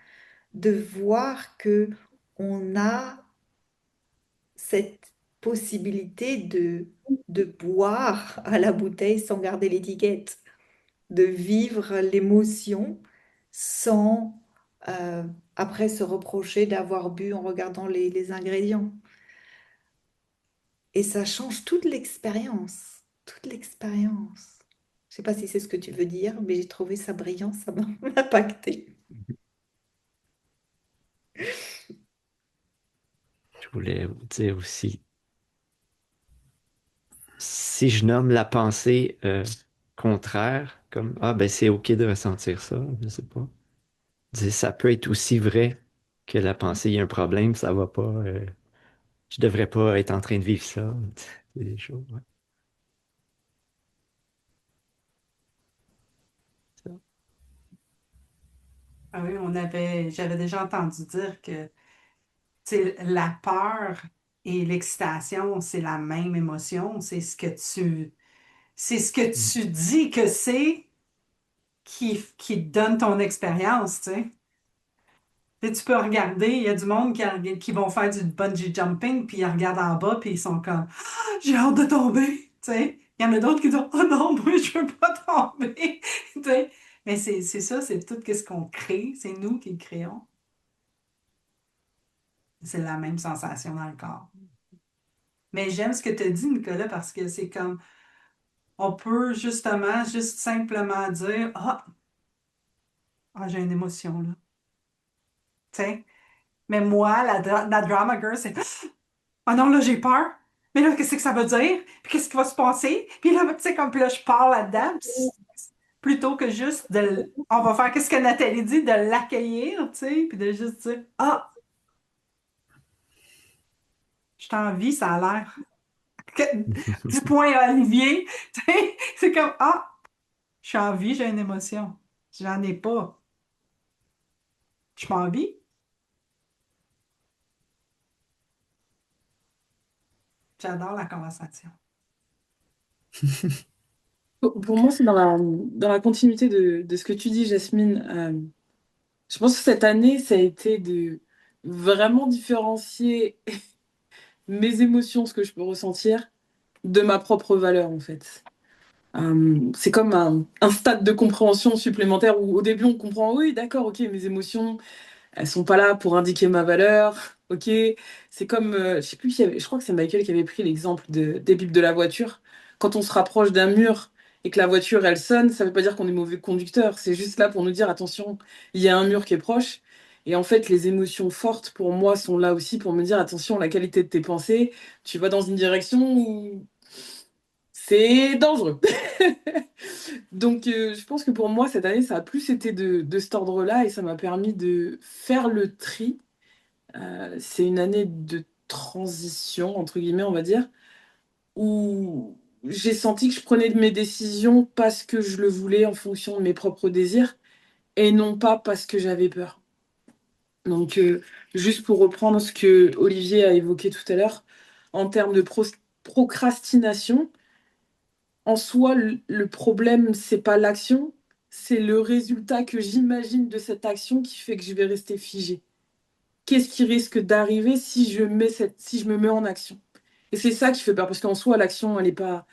de voir que on a cette possibilité de boire à la bouteille sans garder l'étiquette, de vivre l'émotion sans après se reprocher d'avoir bu en regardant les ingrédients. Et ça change toute l'expérience, toute l'expérience. Je sais pas si c'est ce que tu veux dire, mais j'ai trouvé ça brillant, ça m'a impacté. Je voulais vous dire aussi, si je nomme la pensée contraire, comme ah ben c'est OK de ressentir ça, je sais pas. Ça peut être aussi vrai que la pensée, il y a un problème, ça va pas, je devrais pas être en train de vivre ça. C'est des choses, ouais. Ça. Ah oui, j'avais déjà entendu dire que la peur et l'excitation, c'est la même émotion. C'est ce que Mm. tu dis que c'est qui te donne ton expérience, tu sais. Tu peux regarder, il y a du monde qui vont faire du bungee jumping, puis ils regardent en bas, puis ils sont comme ah, j'ai hâte de tomber, tu sais. Il y en a d'autres qui disent oh non, moi je veux pas tomber, tu sais. Mais c'est ça, c'est tout ce qu'on crée, c'est nous qui le créons. C'est la même sensation dans le corps. Mais j'aime ce que tu as dit, Nicolas, parce que c'est comme on peut justement, juste simplement dire ah, j'ai une émotion là. Tu sais. Mais moi, la drama girl, c'est oh non, là, j'ai peur. Mais là, qu'est-ce que ça veut dire? Puis qu'est-ce qui va se passer? Puis là, tu sais, comme puis là, je pars là-dedans. Plutôt que juste on va faire qu'est-ce que Nathalie dit, de l'accueillir, tu sais, puis de juste dire ah, je t'envie, ça a l'air. Du point à Olivier, tu sais, c'est comme ah, je suis en vie, j'ai une émotion. J'en ai pas. Je suis pas en vie. J'adore la conversation. Pour moi, c'est dans la continuité de ce que tu dis, Jasmine. Je pense que cette année, ça a été de vraiment différencier mes émotions, ce que je peux ressentir, de ma propre valeur, en fait. C'est comme un stade de compréhension supplémentaire où au début on comprend, oui, d'accord, ok, mes émotions, elles sont pas là pour indiquer ma valeur, ok. C'est comme, je sais plus je crois que c'est Michael qui avait pris l'exemple des bips de la voiture. Quand on se rapproche d'un mur et que la voiture elle sonne, ça veut pas dire qu'on est mauvais conducteur, c'est juste là pour nous dire attention, il y a un mur qui est proche. Et en fait, les émotions fortes pour moi sont là aussi pour me dire attention, la qualité de tes pensées, tu vas dans une direction où c'est dangereux. Donc, je pense que pour moi, cette année, ça a plus été de cet ordre-là et ça m'a permis de faire le tri. C'est une année de transition, entre guillemets, on va dire, où j'ai senti que je prenais mes décisions parce que je le voulais en fonction de mes propres désirs et non pas parce que j'avais peur. Donc, juste pour reprendre ce que Olivier a évoqué tout à l'heure, en termes de procrastination, en soi, le problème, c'est pas l'action, c'est le résultat que j'imagine de cette action qui fait que je vais rester figée. Qu'est-ce qui risque d'arriver si si je me mets en action? Et c'est ça qui fait peur, parce qu'en soi, l'action, elle est pas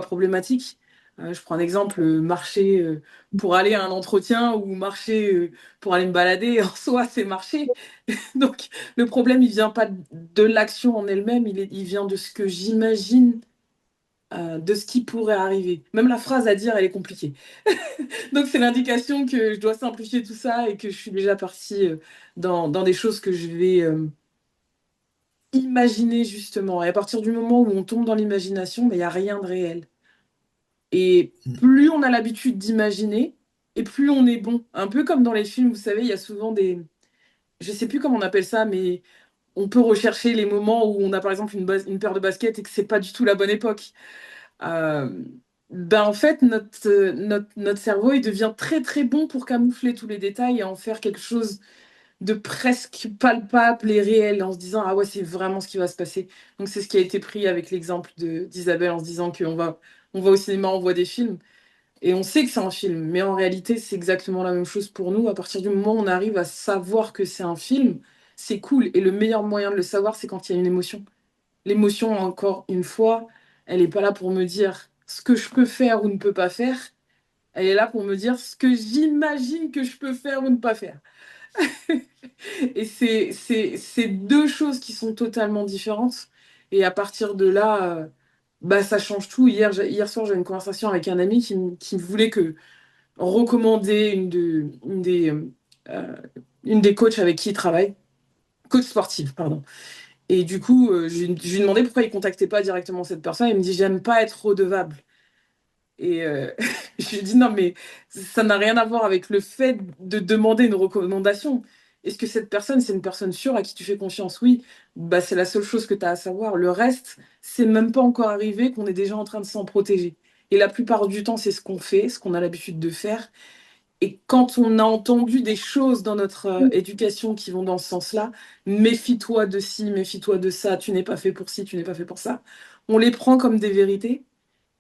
problématique. Je prends un exemple, marcher pour aller à un entretien ou marcher pour aller me balader, en soi, c'est marcher. Donc, le problème, il vient pas de l'action en elle-même, il vient de ce que j'imagine de ce qui pourrait arriver. Même la phrase à dire, elle est compliquée. Donc c'est l'indication que je dois simplifier tout ça et que je suis déjà partie dans des choses que je vais imaginer justement. Et à partir du moment où on tombe dans l'imagination, mais il n'y a rien de réel. Et plus on a l'habitude d'imaginer, et plus on est bon. Un peu comme dans les films, vous savez, il y a souvent des... Je sais plus comment on appelle ça, mais on peut rechercher les moments où on a par exemple une paire de baskets et que c'est pas du tout la bonne époque. Euh, ben en fait, notre cerveau, il devient très très bon pour camoufler tous les détails et en faire quelque chose de presque palpable et réel, en se disant, ah ouais, c'est vraiment ce qui va se passer. Donc c'est ce qui a été pris avec l'exemple d'Isabelle, en se disant on va au cinéma, on voit des films, et on sait que c'est un film, mais en réalité, c'est exactement la même chose pour nous. À partir du moment où on arrive à savoir que c'est un film, c'est cool, et le meilleur moyen de le savoir, c'est quand il y a une émotion. L'émotion, encore une fois, elle n'est pas là pour me dire ce que je peux faire ou ne peux pas faire, elle est là pour me dire ce que j'imagine que je peux faire ou ne pas faire. Et c'est deux choses qui sont totalement différentes. Et à partir de là, bah, ça change tout. Hier soir, j'ai eu une conversation avec un ami qui voulait que recommander euh, une des coachs avec qui il travaille, coach sportive, pardon. Et du coup, je lui ai demandé pourquoi il contactait pas directement cette personne. Il me dit, j'aime pas être redevable. Et je lui ai dit, non, mais ça n'a rien à voir avec le fait de demander une recommandation. Est-ce que cette personne, c'est une personne sûre à qui tu fais confiance? Oui, bah, c'est la seule chose que tu as à savoir. Le reste, c'est même pas encore arrivé qu'on est déjà en train de s'en protéger. Et la plupart du temps, c'est ce qu'on fait, ce qu'on a l'habitude de faire. Et quand on a entendu des choses dans notre éducation qui vont dans ce sens-là, méfie-toi de ci, méfie-toi de ça, tu n'es pas fait pour ci, tu n'es pas fait pour ça, on les prend comme des vérités.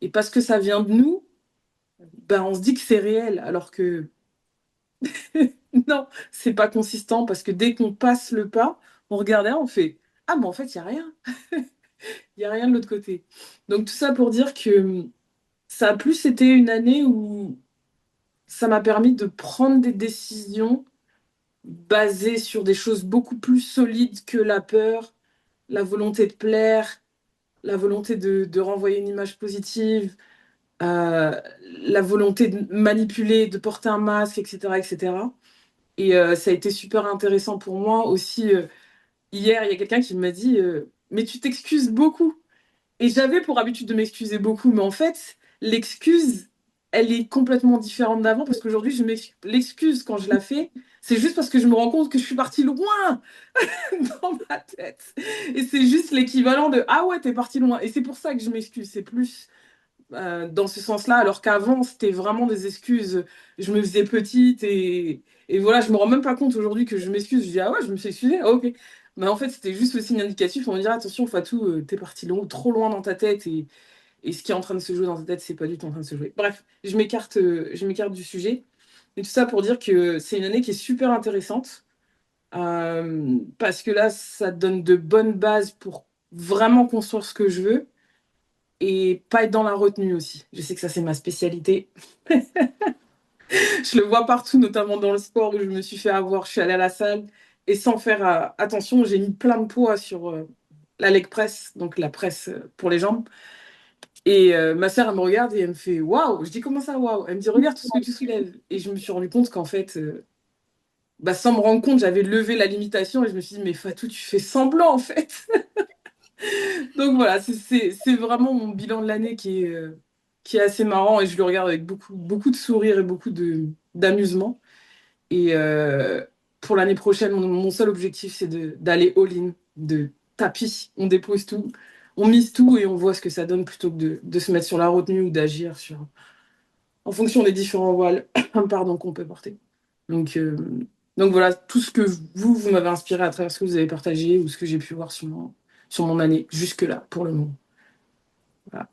Et parce que ça vient de nous, ben on se dit que c'est réel, alors que non, c'est pas consistant, parce que dès qu'on passe le pas, on regarde derrière, on fait ah, mais en fait, il n'y a rien. Il n'y a rien de l'autre côté. Donc, tout ça pour dire que ça a plus été une année où ça m'a permis de prendre des décisions basées sur des choses beaucoup plus solides que la peur, la volonté de plaire, la volonté de renvoyer une image positive, la volonté de manipuler, de porter un masque, etc., etc. Et ça a été super intéressant pour moi aussi. Hier, il y a quelqu'un qui m'a dit mais tu t'excuses beaucoup. Et j'avais pour habitude de m'excuser beaucoup, mais en fait, l'excuse, elle est complètement différente d'avant, parce qu'aujourd'hui, l'excuse quand je la fais, c'est juste parce que je me rends compte que je suis partie loin dans ma tête. Et c'est juste l'équivalent de ah ouais, t'es partie loin. Et c'est pour ça que je m'excuse. C'est plus dans ce sens-là, alors qu'avant, c'était vraiment des excuses. Je me faisais petite et voilà, je me rends même pas compte aujourd'hui que je m'excuse. Je dis, ah ouais, je me suis excusée, ah, ok. Mais en fait, c'était juste le signe indicatif pour me dire, attention, Fatou, t'es parti trop loin dans ta tête et ce qui est en train de se jouer dans ta tête, c'est pas du tout en train de se jouer. Bref, je m'écarte du sujet. Et tout ça pour dire que c'est une année qui est super intéressante parce que là, ça donne de bonnes bases pour vraiment construire ce que je veux et pas être dans la retenue aussi. Je sais que ça, c'est ma spécialité. Je le vois partout, notamment dans le sport où je me suis fait avoir. Je suis allée à la salle et sans faire attention, j'ai mis plein de poids sur la leg press, donc la presse pour les jambes. Et ma sœur, elle me regarde et elle me fait waouh. Je dis comment ça, waouh? Elle me dit regarde tout ce que tu soulèves. Et je me suis rendu compte qu'en fait, bah, sans me rendre compte, j'avais levé la limitation et je me suis dit mais Fatou, tu fais semblant en fait. Donc voilà, c'est vraiment mon bilan de l'année qui est assez marrant et je le regarde avec beaucoup de sourire et beaucoup d'amusement. Et pour l'année prochaine, mon seul objectif, c'est d'aller all-in, de tapis. On dépose tout, on mise tout et on voit ce que ça donne plutôt que de se mettre sur la retenue ou d'agir en fonction des différents voiles pardon, qu'on peut porter. Donc, euh, donc voilà, tout ce que vous m'avez inspiré à travers ce que vous avez partagé ou ce que j'ai pu voir sur mon année jusque-là, pour le moment. Voilà.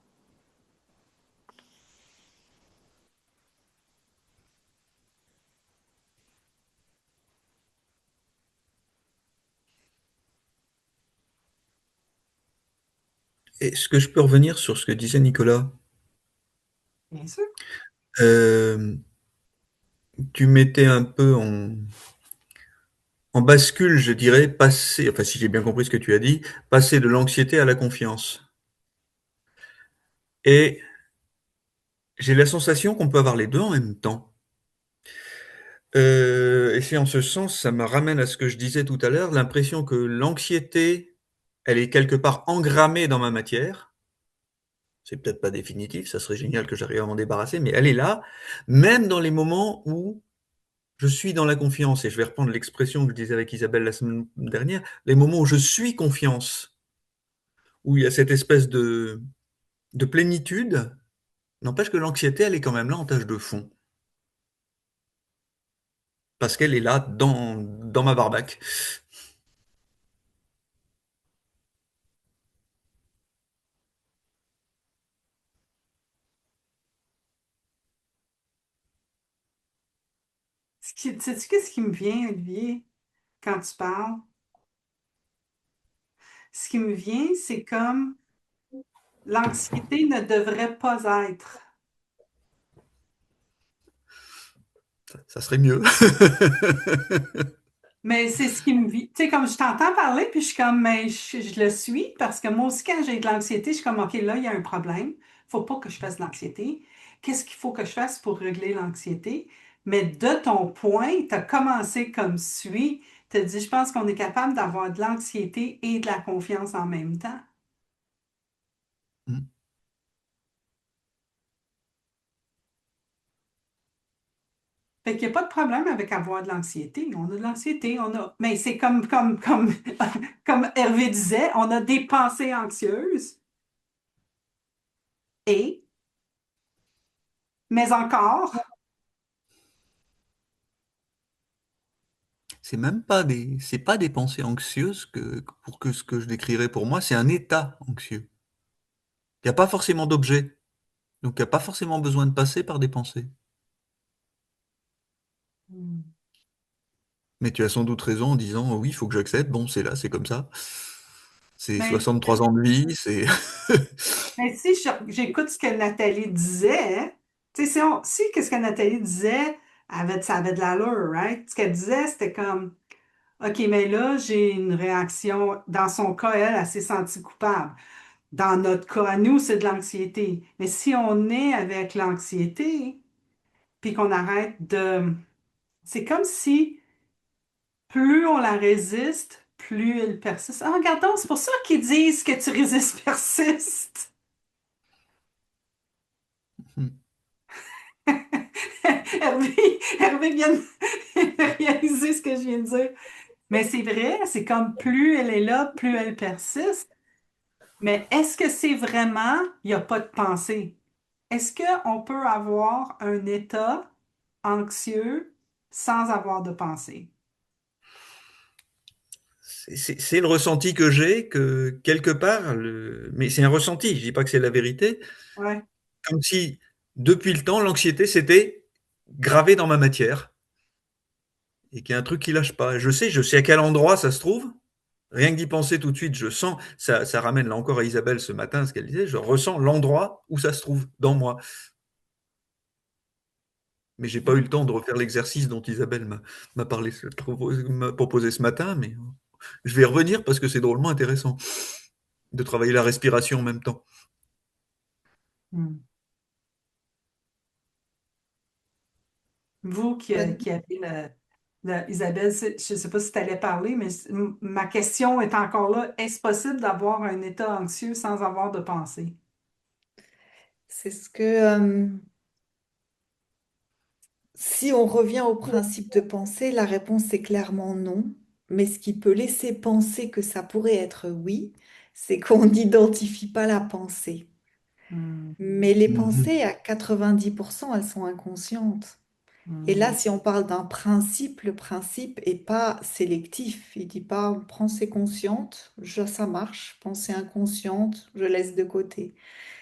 Est-ce que je peux revenir sur ce que disait Nicolas? Bien sûr. Tu mettais un peu en bascule, je dirais, passer, enfin si j'ai bien compris ce que tu as dit, passer de l'anxiété à la confiance. Et j'ai la sensation qu'on peut avoir les deux en même temps. Et c'est en ce sens, ça me ramène à ce que je disais tout à l'heure, l'impression que l'anxiété, elle est quelque part engrammée dans ma matière. C'est peut-être pas définitif, ça serait génial que j'arrive à m'en débarrasser, mais elle est là, même dans les moments où je suis dans la confiance. Et je vais reprendre l'expression que je disais avec Isabelle la semaine dernière, les moments où je suis confiance, où il y a cette espèce de plénitude, n'empêche que l'anxiété, elle est quand même là en tâche de fond, parce qu'elle est là dans ma barbaque. Sais-tu qu'est-ce qui me vient, Olivier, quand tu parles? Ce qui me vient, c'est comme l'anxiété ne devrait pas être. Ça serait mieux. Mais c'est ce qui me vient. Tu sais, comme je t'entends parler, puis je suis comme, mais je le suis, parce que moi aussi, quand j'ai de l'anxiété, je suis comme, OK, là, il y a un problème. Faut pas que je fasse de l'anxiété. Qu'est-ce qu'il faut que je fasse pour régler l'anxiété? Mais de ton point, tu as commencé comme suit. Tu as dit, je pense qu'on est capable d'avoir de l'anxiété et de la confiance en même temps. Mm. Fait qu'il n'y a pas de problème avec avoir de l'anxiété. On a de l'anxiété, on a. Mais c'est comme Hervé disait, on a des pensées anxieuses. Et, mais encore, C'est pas des pensées anxieuses pour que ce que je décrirais pour moi, c'est un état anxieux. Il n'y a pas forcément d'objet, donc il n'y a pas forcément besoin de passer par des pensées. hmm. Mais tu as sans doute raison en disant oui, il faut que j'accepte, bon, c'est là, c'est comme ça. C'est mais, 63 ans de vie, c'est. mais si j'écoute ce que Nathalie disait, hein, tu sais, si qu'est-ce que Nathalie disait, ça avait de l'allure, right? Ce qu'elle disait, c'était comme, OK, mais là, j'ai une réaction. Dans son cas, elle s'est sentie coupable. Dans notre cas, à nous, c'est de l'anxiété. Mais si on est avec l'anxiété, puis qu'on arrête de. C'est comme si plus on la résiste, plus elle persiste. Ah, regardons, c'est pour ça qu'ils disent que tu résistes persiste. Hervé vient de réaliser ce que je viens de dire. Mais c'est vrai, c'est comme plus elle est là, plus elle persiste. Mais est-ce que c'est vraiment, il n'y a pas de pensée? Est-ce qu'on peut avoir un état anxieux sans avoir de pensée? C'est le ressenti que j'ai, que quelque part, mais c'est un ressenti, je dis pas que c'est la vérité, Ouais. comme si depuis le temps, l'anxiété s'était gravée dans ma matière et qu'il y a un truc qui lâche pas. Je sais à quel endroit ça se trouve. Rien que d'y penser tout de suite, je sens, ça ramène là encore à Isabelle ce matin ce qu'elle disait, je ressens l'endroit où ça se trouve dans moi. Mais j'ai pas eu le temps de refaire l'exercice dont Isabelle m'a parlé, m'a proposé ce matin, mais je vais y revenir parce que c'est drôlement intéressant de travailler la respiration en même temps. Hmm. Vous qui avez Isabelle, je ne sais pas si tu allais parler, mais ma question est encore là. Est-ce possible d'avoir un état anxieux sans avoir de pensée? C'est ce que, si on revient au principe de pensée, la réponse est clairement non. Mais ce qui peut laisser penser que ça pourrait être oui, c'est qu'on n'identifie pas la pensée. Hmm, Mais les Mhm. pensées, à 90%, elles sont inconscientes. Et là, hmm, si on parle d'un principe, le principe est pas sélectif. Il dit pas pensée consciente, ça marche. Pensée inconsciente, je laisse de côté.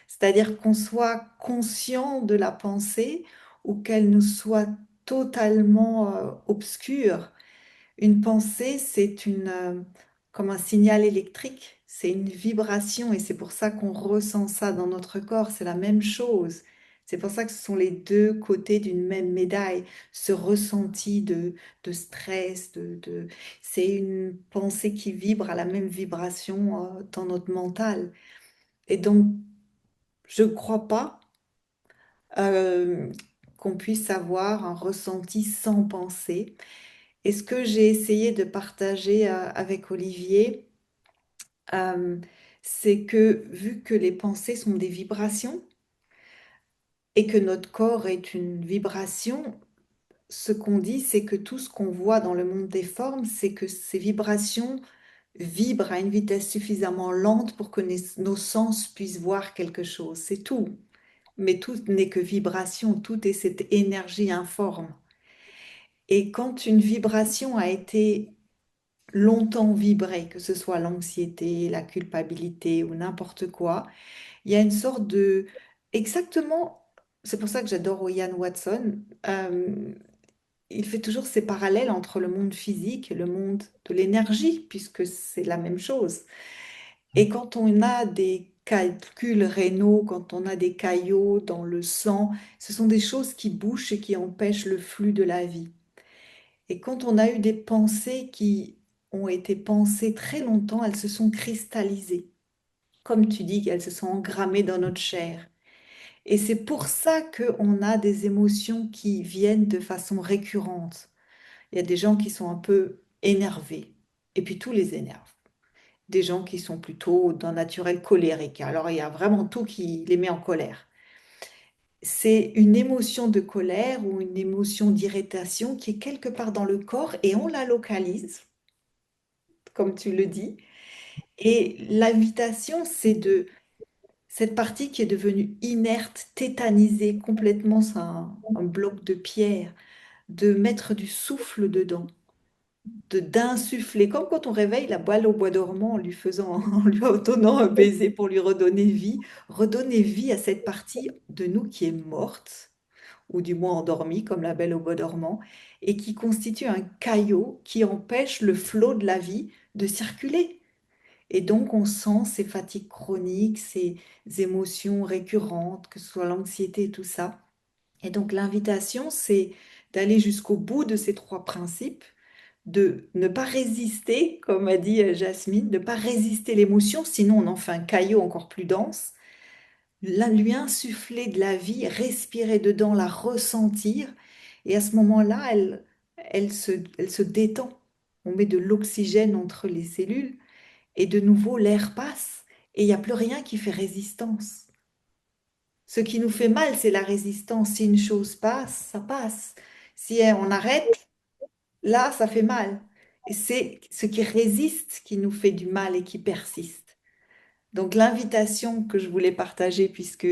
C'est-à-dire qu'on soit conscient de la pensée ou qu'elle nous soit totalement obscure. Une pensée, comme un signal électrique, c'est une vibration et c'est pour ça qu'on ressent ça dans notre corps. C'est la même chose. C'est pour ça que ce sont les deux côtés d'une même médaille. Ce ressenti de stress, c'est une pensée qui vibre à la même vibration dans notre mental. Et donc, je ne crois pas euh, qu'on puisse avoir un ressenti sans pensée. Et ce que j'ai essayé de partager avec Olivier, euh, c'est que vu que les pensées sont des vibrations et que notre corps est une vibration, ce qu'on dit, c'est que tout ce qu'on voit dans le monde des formes, c'est que ces vibrations vibrent à une vitesse suffisamment lente pour que nos sens puissent voir quelque chose. C'est tout. Mais tout n'est que vibration, tout est cette énergie informe. Et quand une vibration a été longtemps vibrée, que ce soit l'anxiété, la culpabilité ou n'importe quoi, il y a une sorte de... Exactement, c'est pour ça que j'adore Ian Watson. Il fait toujours ces parallèles entre le monde physique et le monde de l'énergie, puisque c'est la même chose. Et quand on a des calculs rénaux, quand on a des caillots dans le sang, ce sont des choses qui bougent et qui empêchent le flux de la vie. Et quand on a eu des pensées qui ont été pensées très longtemps, elles se sont cristallisées. Comme tu dis, elles se sont engrammées dans notre chair. Et c'est pour ça qu'on a des émotions qui viennent de façon récurrente. Il y a des gens qui sont un peu énervés, et puis tout les énerve. Des gens qui sont plutôt d'un naturel colérique. Alors il y a vraiment tout qui les met en colère. C'est une émotion de colère ou une émotion d'irritation qui est quelque part dans le corps et on la localise, comme tu le dis. Et l'invitation, c'est de cette partie qui est devenue inerte, tétanisée, complètement, c'est un bloc de pierre, de mettre du souffle dedans, d'insuffler, comme quand on réveille la balle au bois dormant en lui faisant, en lui donnant un baiser pour lui redonner vie à cette partie de nous qui est morte, ou du moins endormie, comme la belle au bois dormant, et qui constitue un caillot qui empêche le flot de la vie de circuler. Et donc on sent ces fatigues chroniques, ces émotions récurrentes, que ce soit l'anxiété et tout ça. Et donc l'invitation, c'est d'aller jusqu'au bout de ces trois principes, de ne pas résister, comme a dit Jasmine, de ne pas résister l'émotion, sinon on en fait un caillot encore plus dense, lui insuffler de la vie, respirer dedans, la ressentir, et à ce moment-là, elle se détend. On met de l'oxygène entre les cellules, et de nouveau, l'air passe, et il n'y a plus rien qui fait résistance. Ce qui nous fait mal, c'est la résistance. Si une chose passe, ça passe. Si on arrête, là, ça fait mal. Et c'est ce qui résiste qui nous fait du mal et qui persiste. Donc l'invitation que je voulais partager, puisque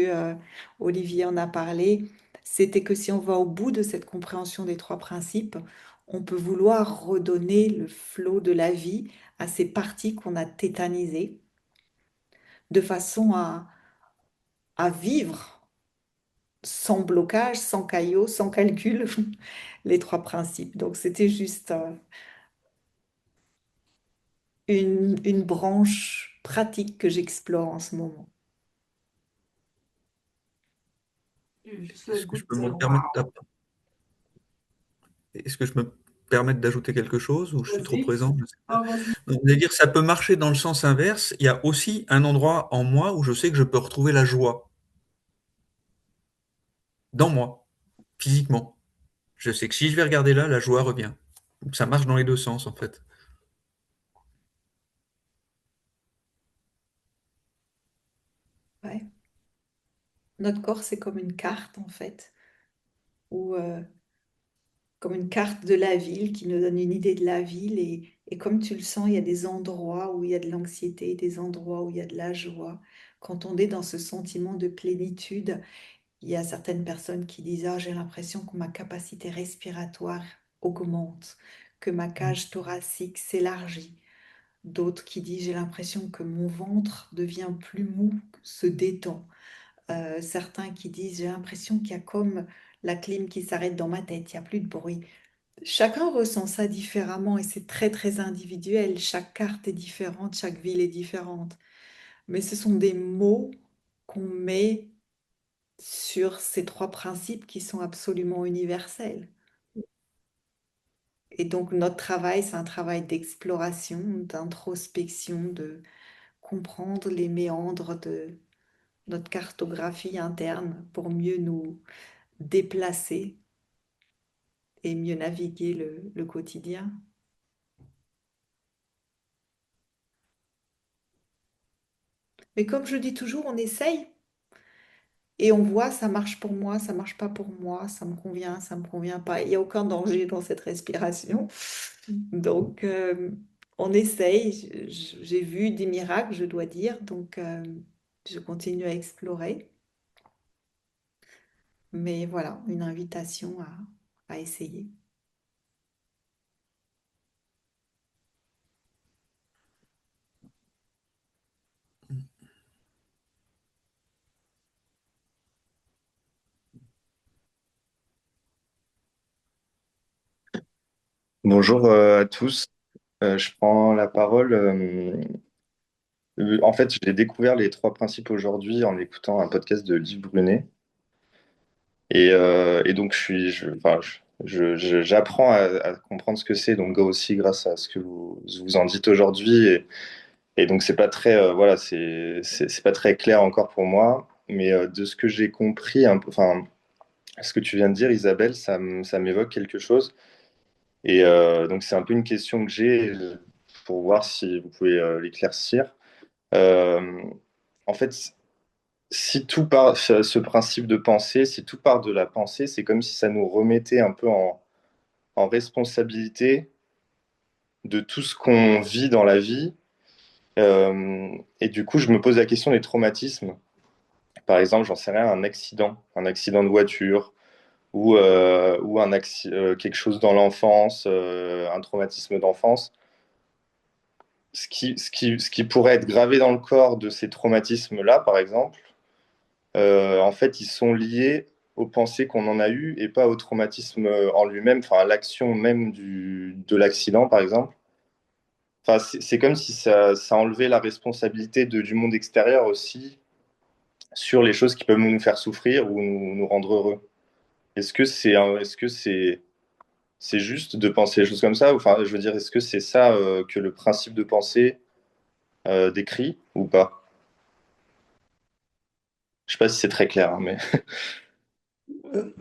Olivier en a parlé, c'était que si on va au bout de cette compréhension des trois principes, on peut vouloir redonner le flot de la vie à ces parties qu'on a tétanisées, de façon à vivre sans blocage, sans caillot, sans calcul, les trois principes. Donc c'était juste une branche pratique que j'explore en ce moment. J'ai juste le Est-ce que goût je de peux me dire permettre wow. Est-ce que je me permettre d'ajouter quelque chose ou je suis trop Vas-y. présent? Je sais pas. Ah, vas-y. Donc, je veux dire, ça peut marcher dans le sens inverse. Il y a aussi un endroit en moi où je sais que je peux retrouver la joie. Dans moi, physiquement. Je sais que si je vais regarder là, la joie revient. Donc, ça marche dans les deux sens, en fait. Ouais. Notre corps, c'est comme une carte, en fait, ou comme une carte de la ville qui nous donne une idée de la ville. Et comme tu le sens, il y a des endroits où il y a de l'anxiété, des endroits où il y a de la joie. Quand on est dans ce sentiment de plénitude, il y a certaines personnes qui disent, ah, j'ai l'impression que ma capacité respiratoire augmente, que ma cage thoracique s'élargit. D'autres qui disent, j'ai l'impression que mon ventre devient plus mou, se détend. Certains qui disent, j'ai l'impression qu'il y a comme la clim qui s'arrête dans ma tête, il n'y a plus de bruit. Chacun ressent ça différemment et c'est très très individuel. Chaque carte est différente, chaque ville est différente. Mais ce sont des mots qu'on met sur ces trois principes qui sont absolument universels. Et donc notre travail, c'est un travail d'exploration, d'introspection, de comprendre les méandres de notre cartographie interne pour mieux nous déplacer et mieux naviguer le quotidien. Mais comme je dis toujours, on essaye et on voit, ça marche pour moi, ça marche pas pour moi, ça me convient pas. Il n'y a aucun danger dans cette respiration. Donc, on essaye. J'ai vu des miracles, je dois dire. Donc, je continue à explorer. Mais voilà, une invitation à essayer. Bonjour à tous. Je prends la parole. En fait, j'ai découvert les trois principes aujourd'hui en écoutant un podcast de Yves Brunet. Et donc, enfin, j'apprends à comprendre ce que c'est. Donc, aussi grâce à ce que vous en dites aujourd'hui. Et donc, c'est pas très, voilà, c'est pas très clair encore pour moi. Mais de ce que j'ai compris, un peu, enfin, ce que tu viens de dire, Isabelle, ça m'évoque quelque chose. Et donc, c'est un peu une question que j'ai pour voir si vous pouvez l'éclaircir. Euh, En fait, si tout part, ce principe de pensée, si tout part de la pensée, c'est comme si ça nous remettait un peu en responsabilité de tout ce qu'on vit dans la vie. Et du coup, je me pose la question des traumatismes. Par exemple, j'en sais rien, un accident de voiture, ou quelque chose dans l'enfance, un traumatisme d'enfance. Ce qui pourrait être gravé dans le corps de ces traumatismes-là, par exemple, en fait, ils sont liés aux pensées qu'on en a eues et pas au traumatisme en lui-même, enfin à l'action même de l'accident, par exemple. Enfin, c'est comme si ça enlevait la responsabilité du monde extérieur aussi sur les choses qui peuvent nous faire souffrir ou nous rendre heureux. Est-ce que c'est juste de penser les choses comme ça? Enfin, je veux dire, est-ce que c'est ça que le principe de pensée décrit ou pas? Je sais pas si c'est très clair, hein, mais Euh,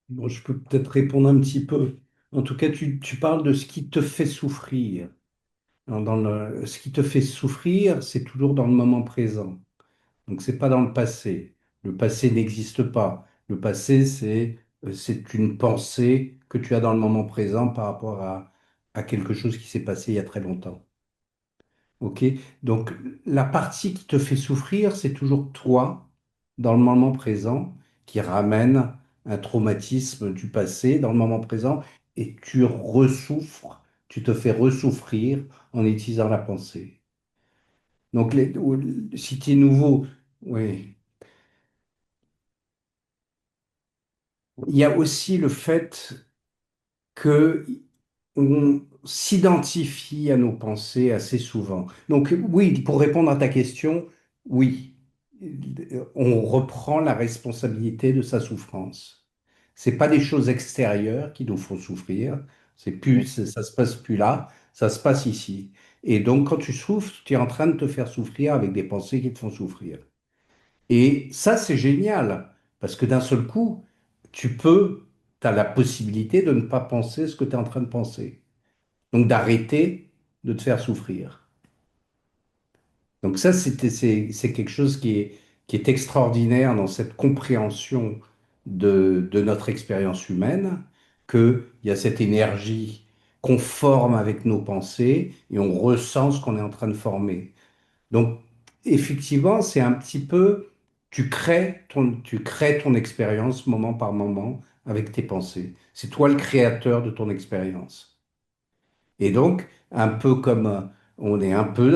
Bon, je peux peut-être répondre un petit peu. En tout cas, tu parles de ce qui te fait souffrir. Ce qui te fait souffrir, c'est toujours dans le moment présent. Donc, c'est pas dans le passé. Le passé n'existe pas. Le passé, c'est une pensée que tu as dans le moment présent par rapport à quelque chose qui s'est passé il y a très longtemps. OK? Donc, la partie qui te fait souffrir, c'est toujours toi, dans le moment présent, qui ramène un traumatisme du passé dans le moment présent et tu ressouffres, tu te fais ressouffrir en utilisant la pensée. Donc, si tu es nouveau, oui. Il y a aussi le fait que on s'identifie à nos pensées assez souvent. Donc oui, pour répondre à ta question, oui, on reprend la responsabilité de sa souffrance. C'est pas des choses extérieures qui nous font souffrir. C'est plus, oui. ça se passe plus là, ça se passe ici. Et donc quand tu souffres, tu es en train de te faire souffrir avec des pensées qui te font souffrir. Et ça, c'est génial, parce que d'un seul coup, tu as la possibilité de ne pas penser ce que tu es en train de penser. Donc d'arrêter de te faire souffrir. Donc ça, c'est quelque chose qui est extraordinaire dans cette compréhension de notre expérience humaine, qu'il y a cette énergie qu'on forme avec nos pensées et on ressent ce qu'on est en train de former. Donc, effectivement, c'est un petit peu, tu crées ton expérience moment par moment avec tes pensées. C'est toi le créateur de ton expérience. Et donc, un peu comme on est un peu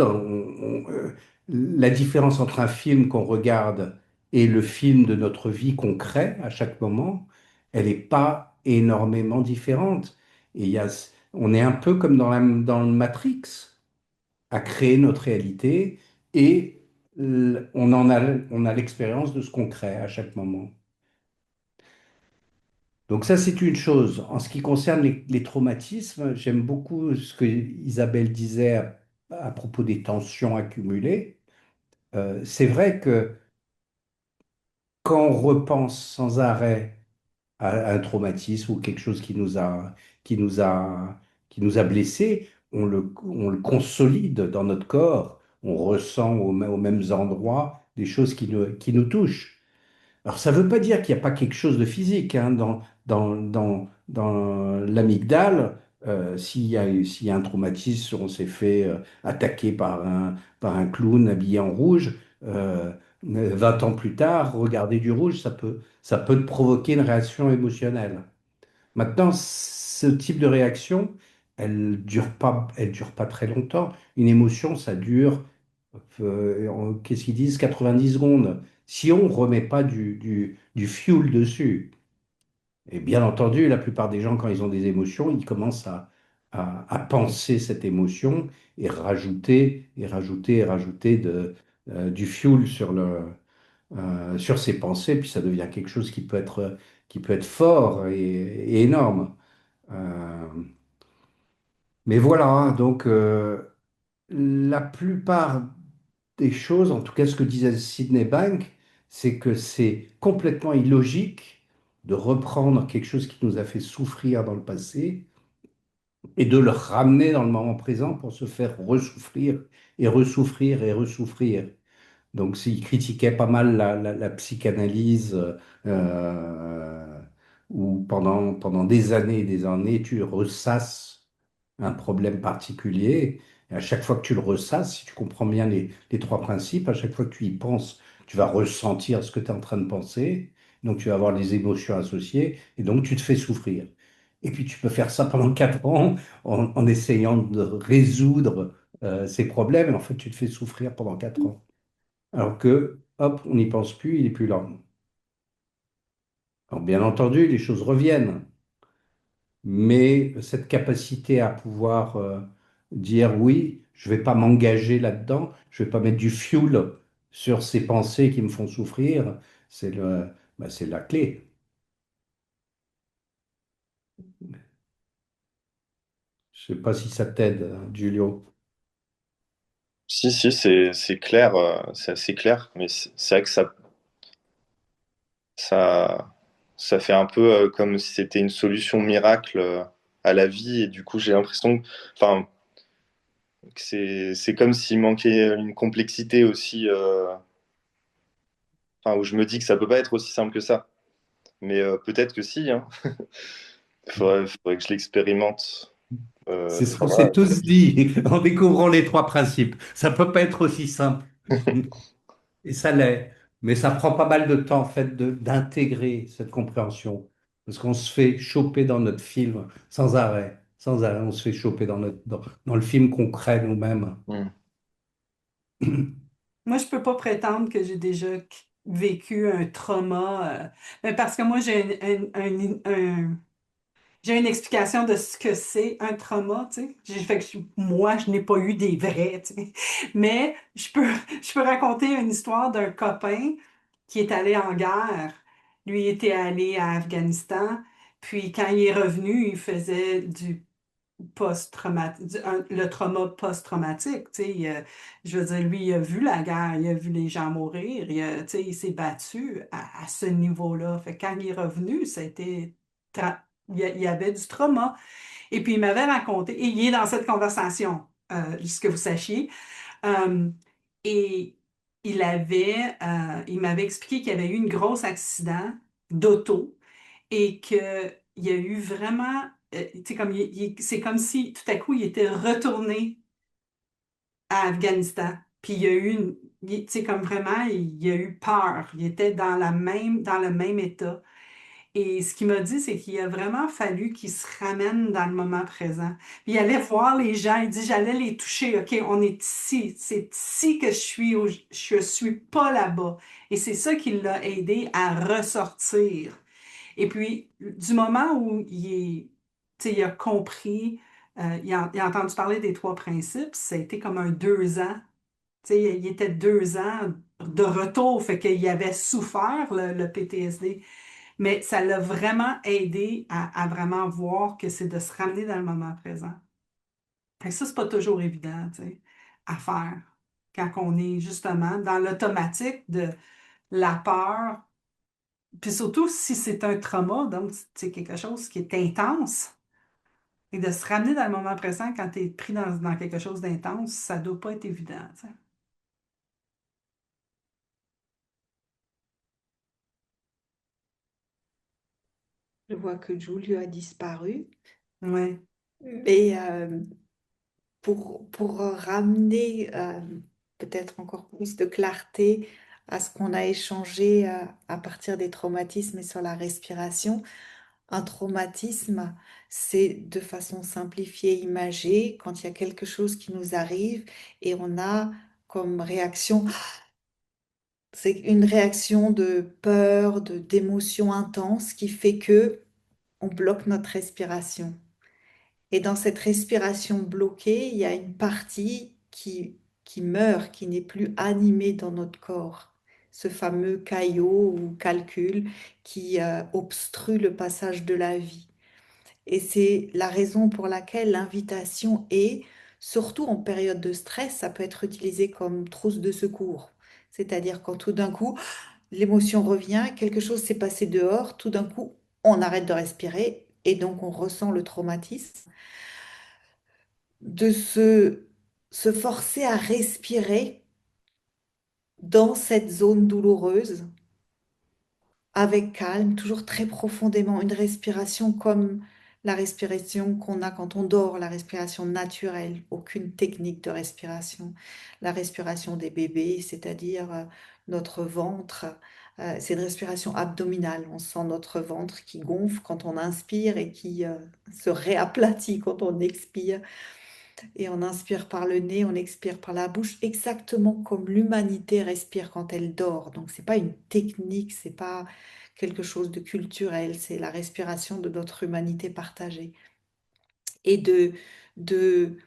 la différence entre un film qu'on regarde et le film de notre vie qu'on crée à chaque moment, elle n'est pas énormément différente. Et on est un peu comme dans le Matrix à créer notre réalité et on a l'expérience de ce qu'on crée à chaque moment. Donc ça, c'est une chose. En ce qui concerne les traumatismes, j'aime beaucoup ce que Isabelle disait à propos des tensions accumulées. C'est vrai que quand on repense sans arrêt à un traumatisme ou quelque chose qui nous a, qui nous a blessés, on le consolide dans notre corps, on ressent aux mêmes endroits des choses qui nous touchent. Alors, ça ne veut pas dire qu'il n'y a pas quelque chose de physique hein, dans l'amygdale. S'il y a un traumatisme, on s'est fait attaquer par un clown habillé en rouge, 20 ans plus tard, regarder du rouge, ça peut te provoquer une réaction émotionnelle. Maintenant, ce type de réaction, elle dure pas très longtemps. Une émotion, ça dure, qu'est-ce qu'ils disent, 90 secondes. Si on ne remet pas du fuel dessus, et bien entendu, la plupart des gens, quand ils ont des émotions, ils commencent à penser cette émotion et rajouter du fuel sur ses pensées, puis ça devient quelque chose qui peut être fort et énorme. Euh, mais voilà, hein, donc la plupart des choses, en tout cas ce que disait Sydney Bank, c'est que c'est complètement illogique de reprendre quelque chose qui nous a fait souffrir dans le passé et de le ramener dans le moment présent pour se faire ressouffrir et ressouffrir et ressouffrir. Donc, s'il critiquait pas mal la psychanalyse, où pendant des années et des années, tu ressasses un problème particulier, et à chaque fois que tu le ressasses, si tu comprends bien les trois principes, à chaque fois que tu y penses, tu vas ressentir ce que tu es en train de penser, donc tu vas avoir les émotions associées, et donc tu te fais souffrir. Et puis tu peux faire ça pendant 4 ans en essayant de résoudre ces problèmes, et en fait tu te fais souffrir pendant 4 ans. Alors que, hop, on n'y pense plus, il est plus là. Alors bien entendu, les choses reviennent, mais cette capacité à pouvoir dire oui, je ne vais pas m'engager là-dedans, je ne vais pas mettre du fuel sur ces pensées qui me font souffrir, c'est la clé. Je ne sais pas si ça t'aide, Giulio. Si, si, c'est clair, c'est assez clair, mais c'est vrai que ça, ça fait un peu comme si c'était une solution miracle à la vie, et du coup, j'ai l'impression, enfin, que c'est comme s'il manquait une complexité aussi, enfin, où je me dis que ça peut pas être aussi simple que ça. Mais peut-être que si, hein. Faudrait que je l'expérimente. C'est ce Enfin, qu'on voilà. s'est tous dit en découvrant les trois principes. Ça ne peut pas être aussi simple. Et ça l'est. Mais ça prend pas mal de temps, en fait, d'intégrer cette compréhension. Parce qu'on se fait choper dans notre film sans arrêt. Sans arrêt, on se fait choper dans le film qu'on crée nous-mêmes. Hmm. Moi, je peux pas prétendre que j'ai déjà vécu un trauma, mais parce que moi, j'ai une explication de ce que c'est un trauma, tu sais. Moi, je n'ai pas eu des vrais, tu sais. Mais je peux raconter une histoire d'un copain qui est allé en guerre. Lui était allé à Afghanistan, puis quand il est revenu, il faisait du le trauma post-traumatique, tu sais. Je veux dire, lui, il a vu la guerre, il a vu les gens mourir, tu sais, il s'est battu à ce niveau-là. Fait que quand il est revenu, ça a été il y avait du trauma. Et puis, il m'avait raconté, et il est dans cette conversation, juste que vous sachiez, euh, et il m'avait expliqué qu'il y avait eu un gros accident d'auto et qu'il y a eu vraiment, tu sais, c'est comme si tout à coup, il était retourné à Afghanistan. Puis il y a eu tu sais, comme vraiment, il y a eu peur. Il était dans le même état. Et ce qu'il m'a dit, c'est qu'il a vraiment fallu qu'il se ramène dans le moment présent. Puis il allait voir les gens, il dit, j'allais les toucher, OK, on est ici, c'est ici que je suis, je suis pas là-bas. Et c'est ça qui l'a aidé à ressortir. Et puis, du moment où tu sais, il a compris, il a entendu parler des trois principes, ça a été comme un 2 ans. Tu sais, il était 2 ans de retour, fait qu'il avait souffert le PTSD. Mais ça l'a vraiment aidé à vraiment voir que c'est de se ramener dans le moment présent. Fait que ça, c'est pas toujours évident, tu sais, à faire quand on est justement dans l'automatique de la peur, puis surtout si c'est un trauma, donc c'est quelque chose qui est intense, et de se ramener dans le moment présent quand tu es pris dans quelque chose d'intense, ça doit pas être évident, tu sais. Je vois que Giulio a disparu. Ouais. Mais pour ramener peut-être encore plus de clarté à ce qu'on a échangé à partir des traumatismes et sur la respiration, un traumatisme, c'est de façon simplifiée, imagée, quand il y a quelque chose qui nous arrive et on a comme réaction, c'est une réaction de peur, d'émotion intense qui fait que on bloque notre respiration. Et dans cette respiration bloquée, il y a une partie qui meurt, qui n'est plus animée dans notre corps. Ce fameux caillot ou calcul qui obstrue le passage de la vie. Et c'est la raison pour laquelle l'invitation est, surtout en période de stress, ça peut être utilisé comme trousse de secours. C'est-à-dire quand tout d'un coup, l'émotion revient, quelque chose s'est passé dehors, tout d'un coup, on arrête de respirer et donc on ressent le traumatisme de se forcer à respirer dans cette zone douloureuse avec calme, toujours très profondément, une respiration comme la respiration qu'on a quand on dort, la respiration naturelle, aucune technique de respiration, la respiration des bébés, c'est-à-dire notre ventre. C'est une respiration abdominale. On sent notre ventre qui gonfle quand on inspire et qui se réaplatit quand on expire. Et on inspire par le nez, on expire par la bouche, exactement comme l'humanité respire quand elle dort. Donc, c'est pas une technique, c'est pas quelque chose de culturel, c'est la respiration de notre humanité partagée. Et de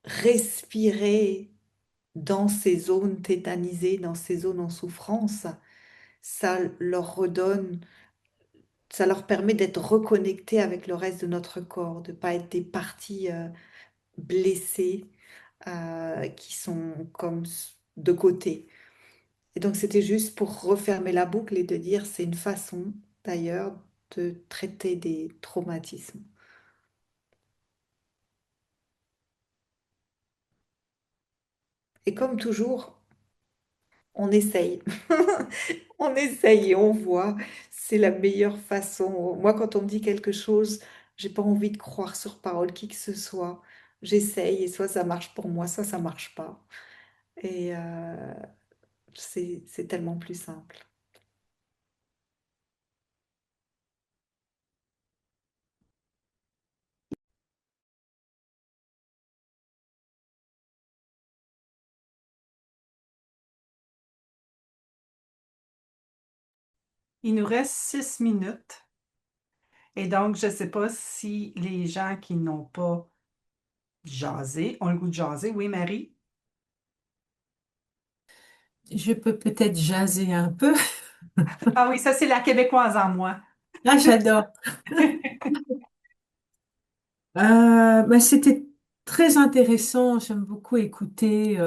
respirer dans ces zones tétanisées, dans ces zones en souffrance, ça leur redonne, ça leur permet d'être reconnectés avec le reste de notre corps, de pas être des parties blessées qui sont comme de côté. Et donc c'était juste pour refermer la boucle et de dire c'est une façon d'ailleurs de traiter des traumatismes. Et comme toujours, on essaye. On essaye et on voit. C'est la meilleure façon. Moi, quand on me dit quelque chose, j'ai pas envie de croire sur parole qui que ce soit. J'essaye et soit ça marche pour moi, soit ça marche pas. Et c'est tellement plus simple. Il nous reste 6 minutes. Et donc, je ne sais pas si les gens qui n'ont pas jasé ont le goût de jaser. Oui, Marie? Je peux peut-être jaser un peu. Ah oui, ça, c'est la québécoise en moi. Ah, j'adore. C'était très intéressant. J'aime beaucoup écouter.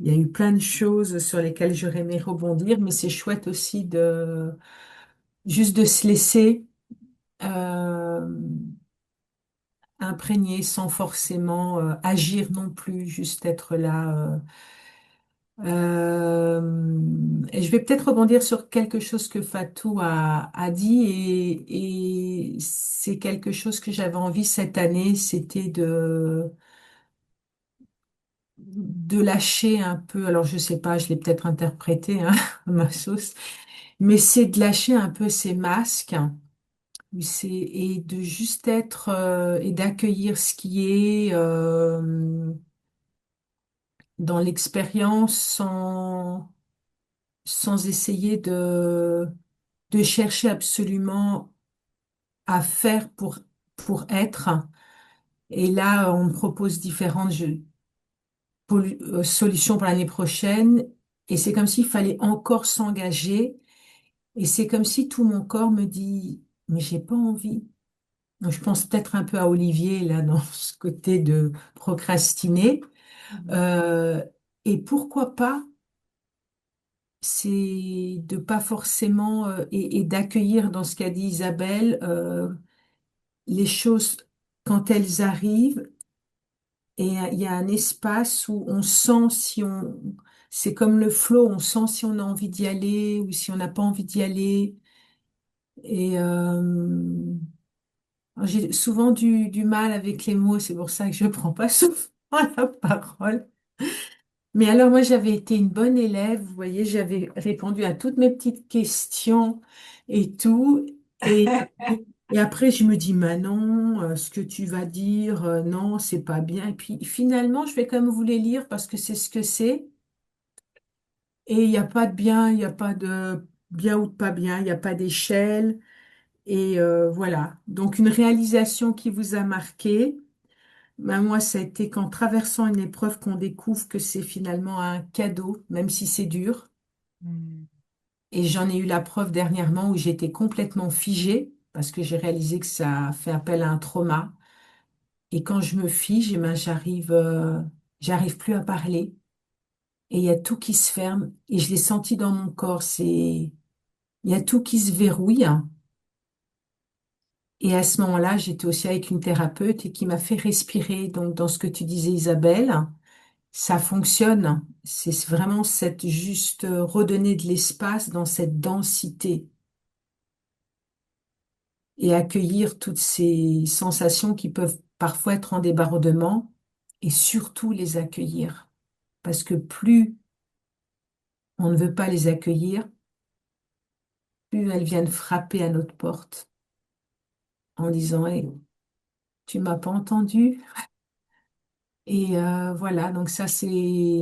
Il y a eu plein de choses sur lesquelles j'aurais aimé rebondir, mais c'est chouette aussi de juste de se laisser euh, imprégner sans forcément agir non plus, juste être là. Et je vais peut-être rebondir sur quelque chose que Fatou a dit et c'est quelque chose que j'avais envie cette année, c'était de lâcher un peu, alors je sais pas, je l'ai peut-être interprété hein, à ma sauce, mais c'est de lâcher un peu ces masques et de juste être et d'accueillir ce qui est dans l'expérience sans essayer de chercher absolument à faire pour être. Et là, on me propose différentes solutions pour l'année prochaine. Et c'est comme s'il fallait encore s'engager. Et c'est comme si tout mon corps me dit, mais j'ai pas envie. Donc, je pense peut-être un peu à Olivier, là, dans ce côté de procrastiner. Euh, et pourquoi pas, c'est de pas forcément, et d'accueillir dans ce qu'a dit Isabelle, les choses quand elles arrivent et il y a un espace où on sent si c'est comme le flow, on sent si on a envie d'y aller ou si on n'a pas envie d'y aller Et j'ai souvent du mal avec les mots, c'est pour ça que je ne prends pas souvent la parole. Mais alors moi, j'avais été une bonne élève, vous voyez, j'avais répondu à toutes mes petites questions et tout. Et, et après, je me dis, Manon, ce que tu vas dire, non, c'est pas bien. Et puis finalement, je vais quand même vous les lire parce que c'est ce que c'est. Et il n'y a pas de bien, il n'y a pas de bien ou de pas bien, il n'y a pas d'échelle. Et voilà. Donc une réalisation qui vous a marqué. Ben, moi, ça a été qu'en traversant une épreuve qu'on découvre que c'est finalement un cadeau, même si c'est dur. Hmm. Et j'en ai eu la preuve dernièrement où j'étais complètement figée parce que j'ai réalisé que ça fait appel à un trauma. Et quand je me fige, eh ben, j'arrive plus à parler. Et il y a tout qui se ferme. Et je l'ai senti dans mon corps. Il y a tout qui se verrouille. Et à ce moment-là, j'étais aussi avec une thérapeute et qui m'a fait respirer. Donc, dans ce que tu disais, Isabelle, ça fonctionne. C'est vraiment cette juste redonner de l'espace dans cette densité et accueillir toutes ces sensations qui peuvent parfois être en débordement et surtout les accueillir. Parce que plus on ne veut pas les accueillir, plus elles viennent frapper à notre porte en disant, hey, tu m'as pas entendu? Et voilà, donc ça c'est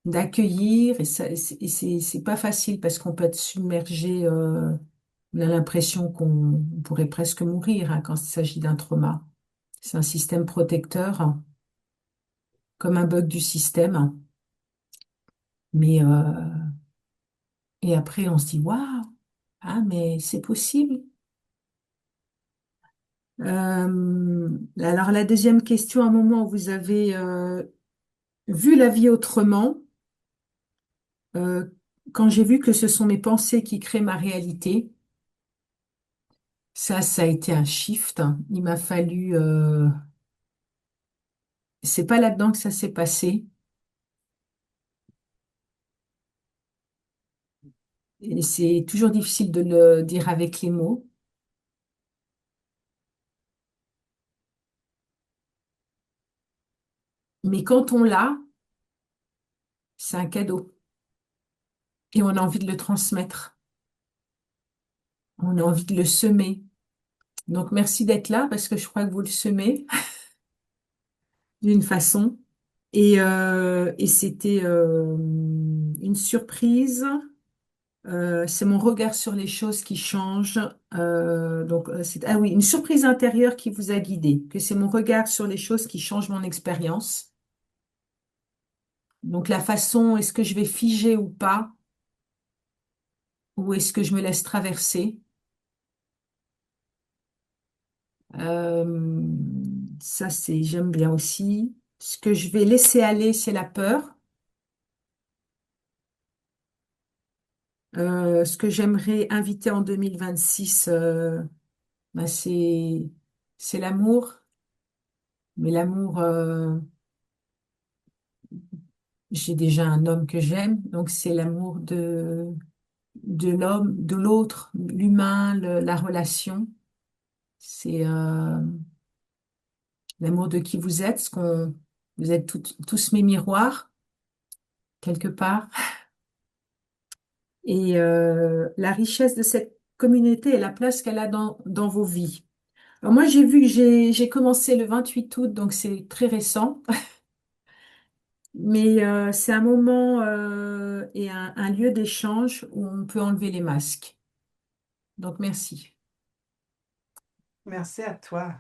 d'accueillir et ça c'est pas facile parce qu'on peut être submergé, on a l'impression qu'on pourrait presque mourir hein, quand il s'agit d'un trauma. C'est un système protecteur, comme un bug du système, mais et après on se dit waouh, ah mais c'est possible. Alors la deuxième question, à un moment où vous avez vu la vie autrement. Euh, Quand j'ai vu que ce sont mes pensées qui créent ma réalité, ça a été un shift. Il m'a fallu, c'est pas là-dedans que ça s'est passé. Et c'est toujours difficile de le dire avec les mots. Mais quand on l'a, c'est un cadeau. Et on a envie de le transmettre. On a envie de le semer. Donc merci d'être là parce que je crois que vous le semez d'une façon. Et c'était une surprise. C'est mon regard sur les choses qui change. Ah oui, une surprise intérieure qui vous a guidé, que c'est mon regard sur les choses qui change mon expérience. Donc la façon, est-ce que je vais figer ou pas, ou est-ce que je me laisse traverser? Euh, Ça, j'aime bien aussi. Ce que je vais laisser aller, c'est la peur. Ce que j'aimerais inviter en 2026, ben, c'est l'amour. Mais l'amour, j'ai déjà un homme que j'aime, donc c'est l'amour de l'homme, de l'autre, l'humain, la relation. C'est l'amour de qui vous êtes, vous êtes tous mes miroirs, quelque part. Et la richesse de cette communauté et la place qu'elle a dans vos vies. Alors moi, j'ai vu que j'ai commencé le 28 août, donc c'est très récent. Mais c'est un moment et un lieu d'échange où on peut enlever les masques. Donc merci. Merci à toi.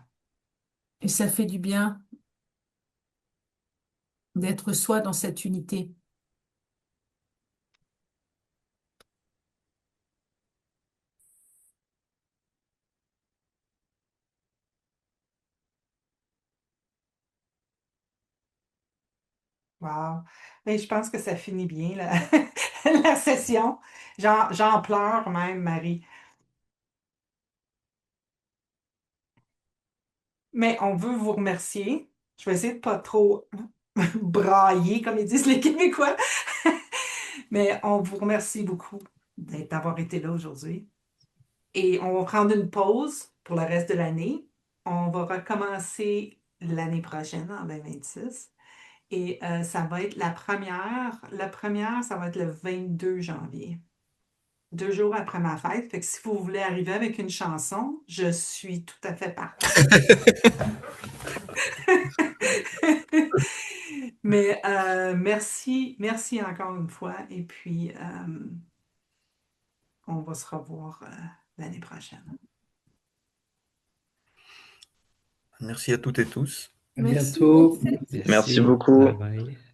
Et ça fait du bien d'être soi dans cette unité. Wow. Mais je pense que ça finit bien, la session. J'en pleure même, Marie. Mais on veut vous remercier. Je vais essayer de pas trop brailler, comme ils disent les Québécois. Mais on vous remercie beaucoup d'avoir été là aujourd'hui. Et on va prendre une pause pour le reste de l'année. On va recommencer l'année prochaine, en 2026. Et ça va être la première. La première, ça va être le 22 janvier. 2 jours après ma fête. Fait que si vous voulez arriver avec une chanson, je suis tout à fait partie. Mais merci encore une fois. Et puis, on va se revoir l'année prochaine. Merci à toutes et tous. À Merci, bientôt. Vincent. Merci beaucoup. Bye bye.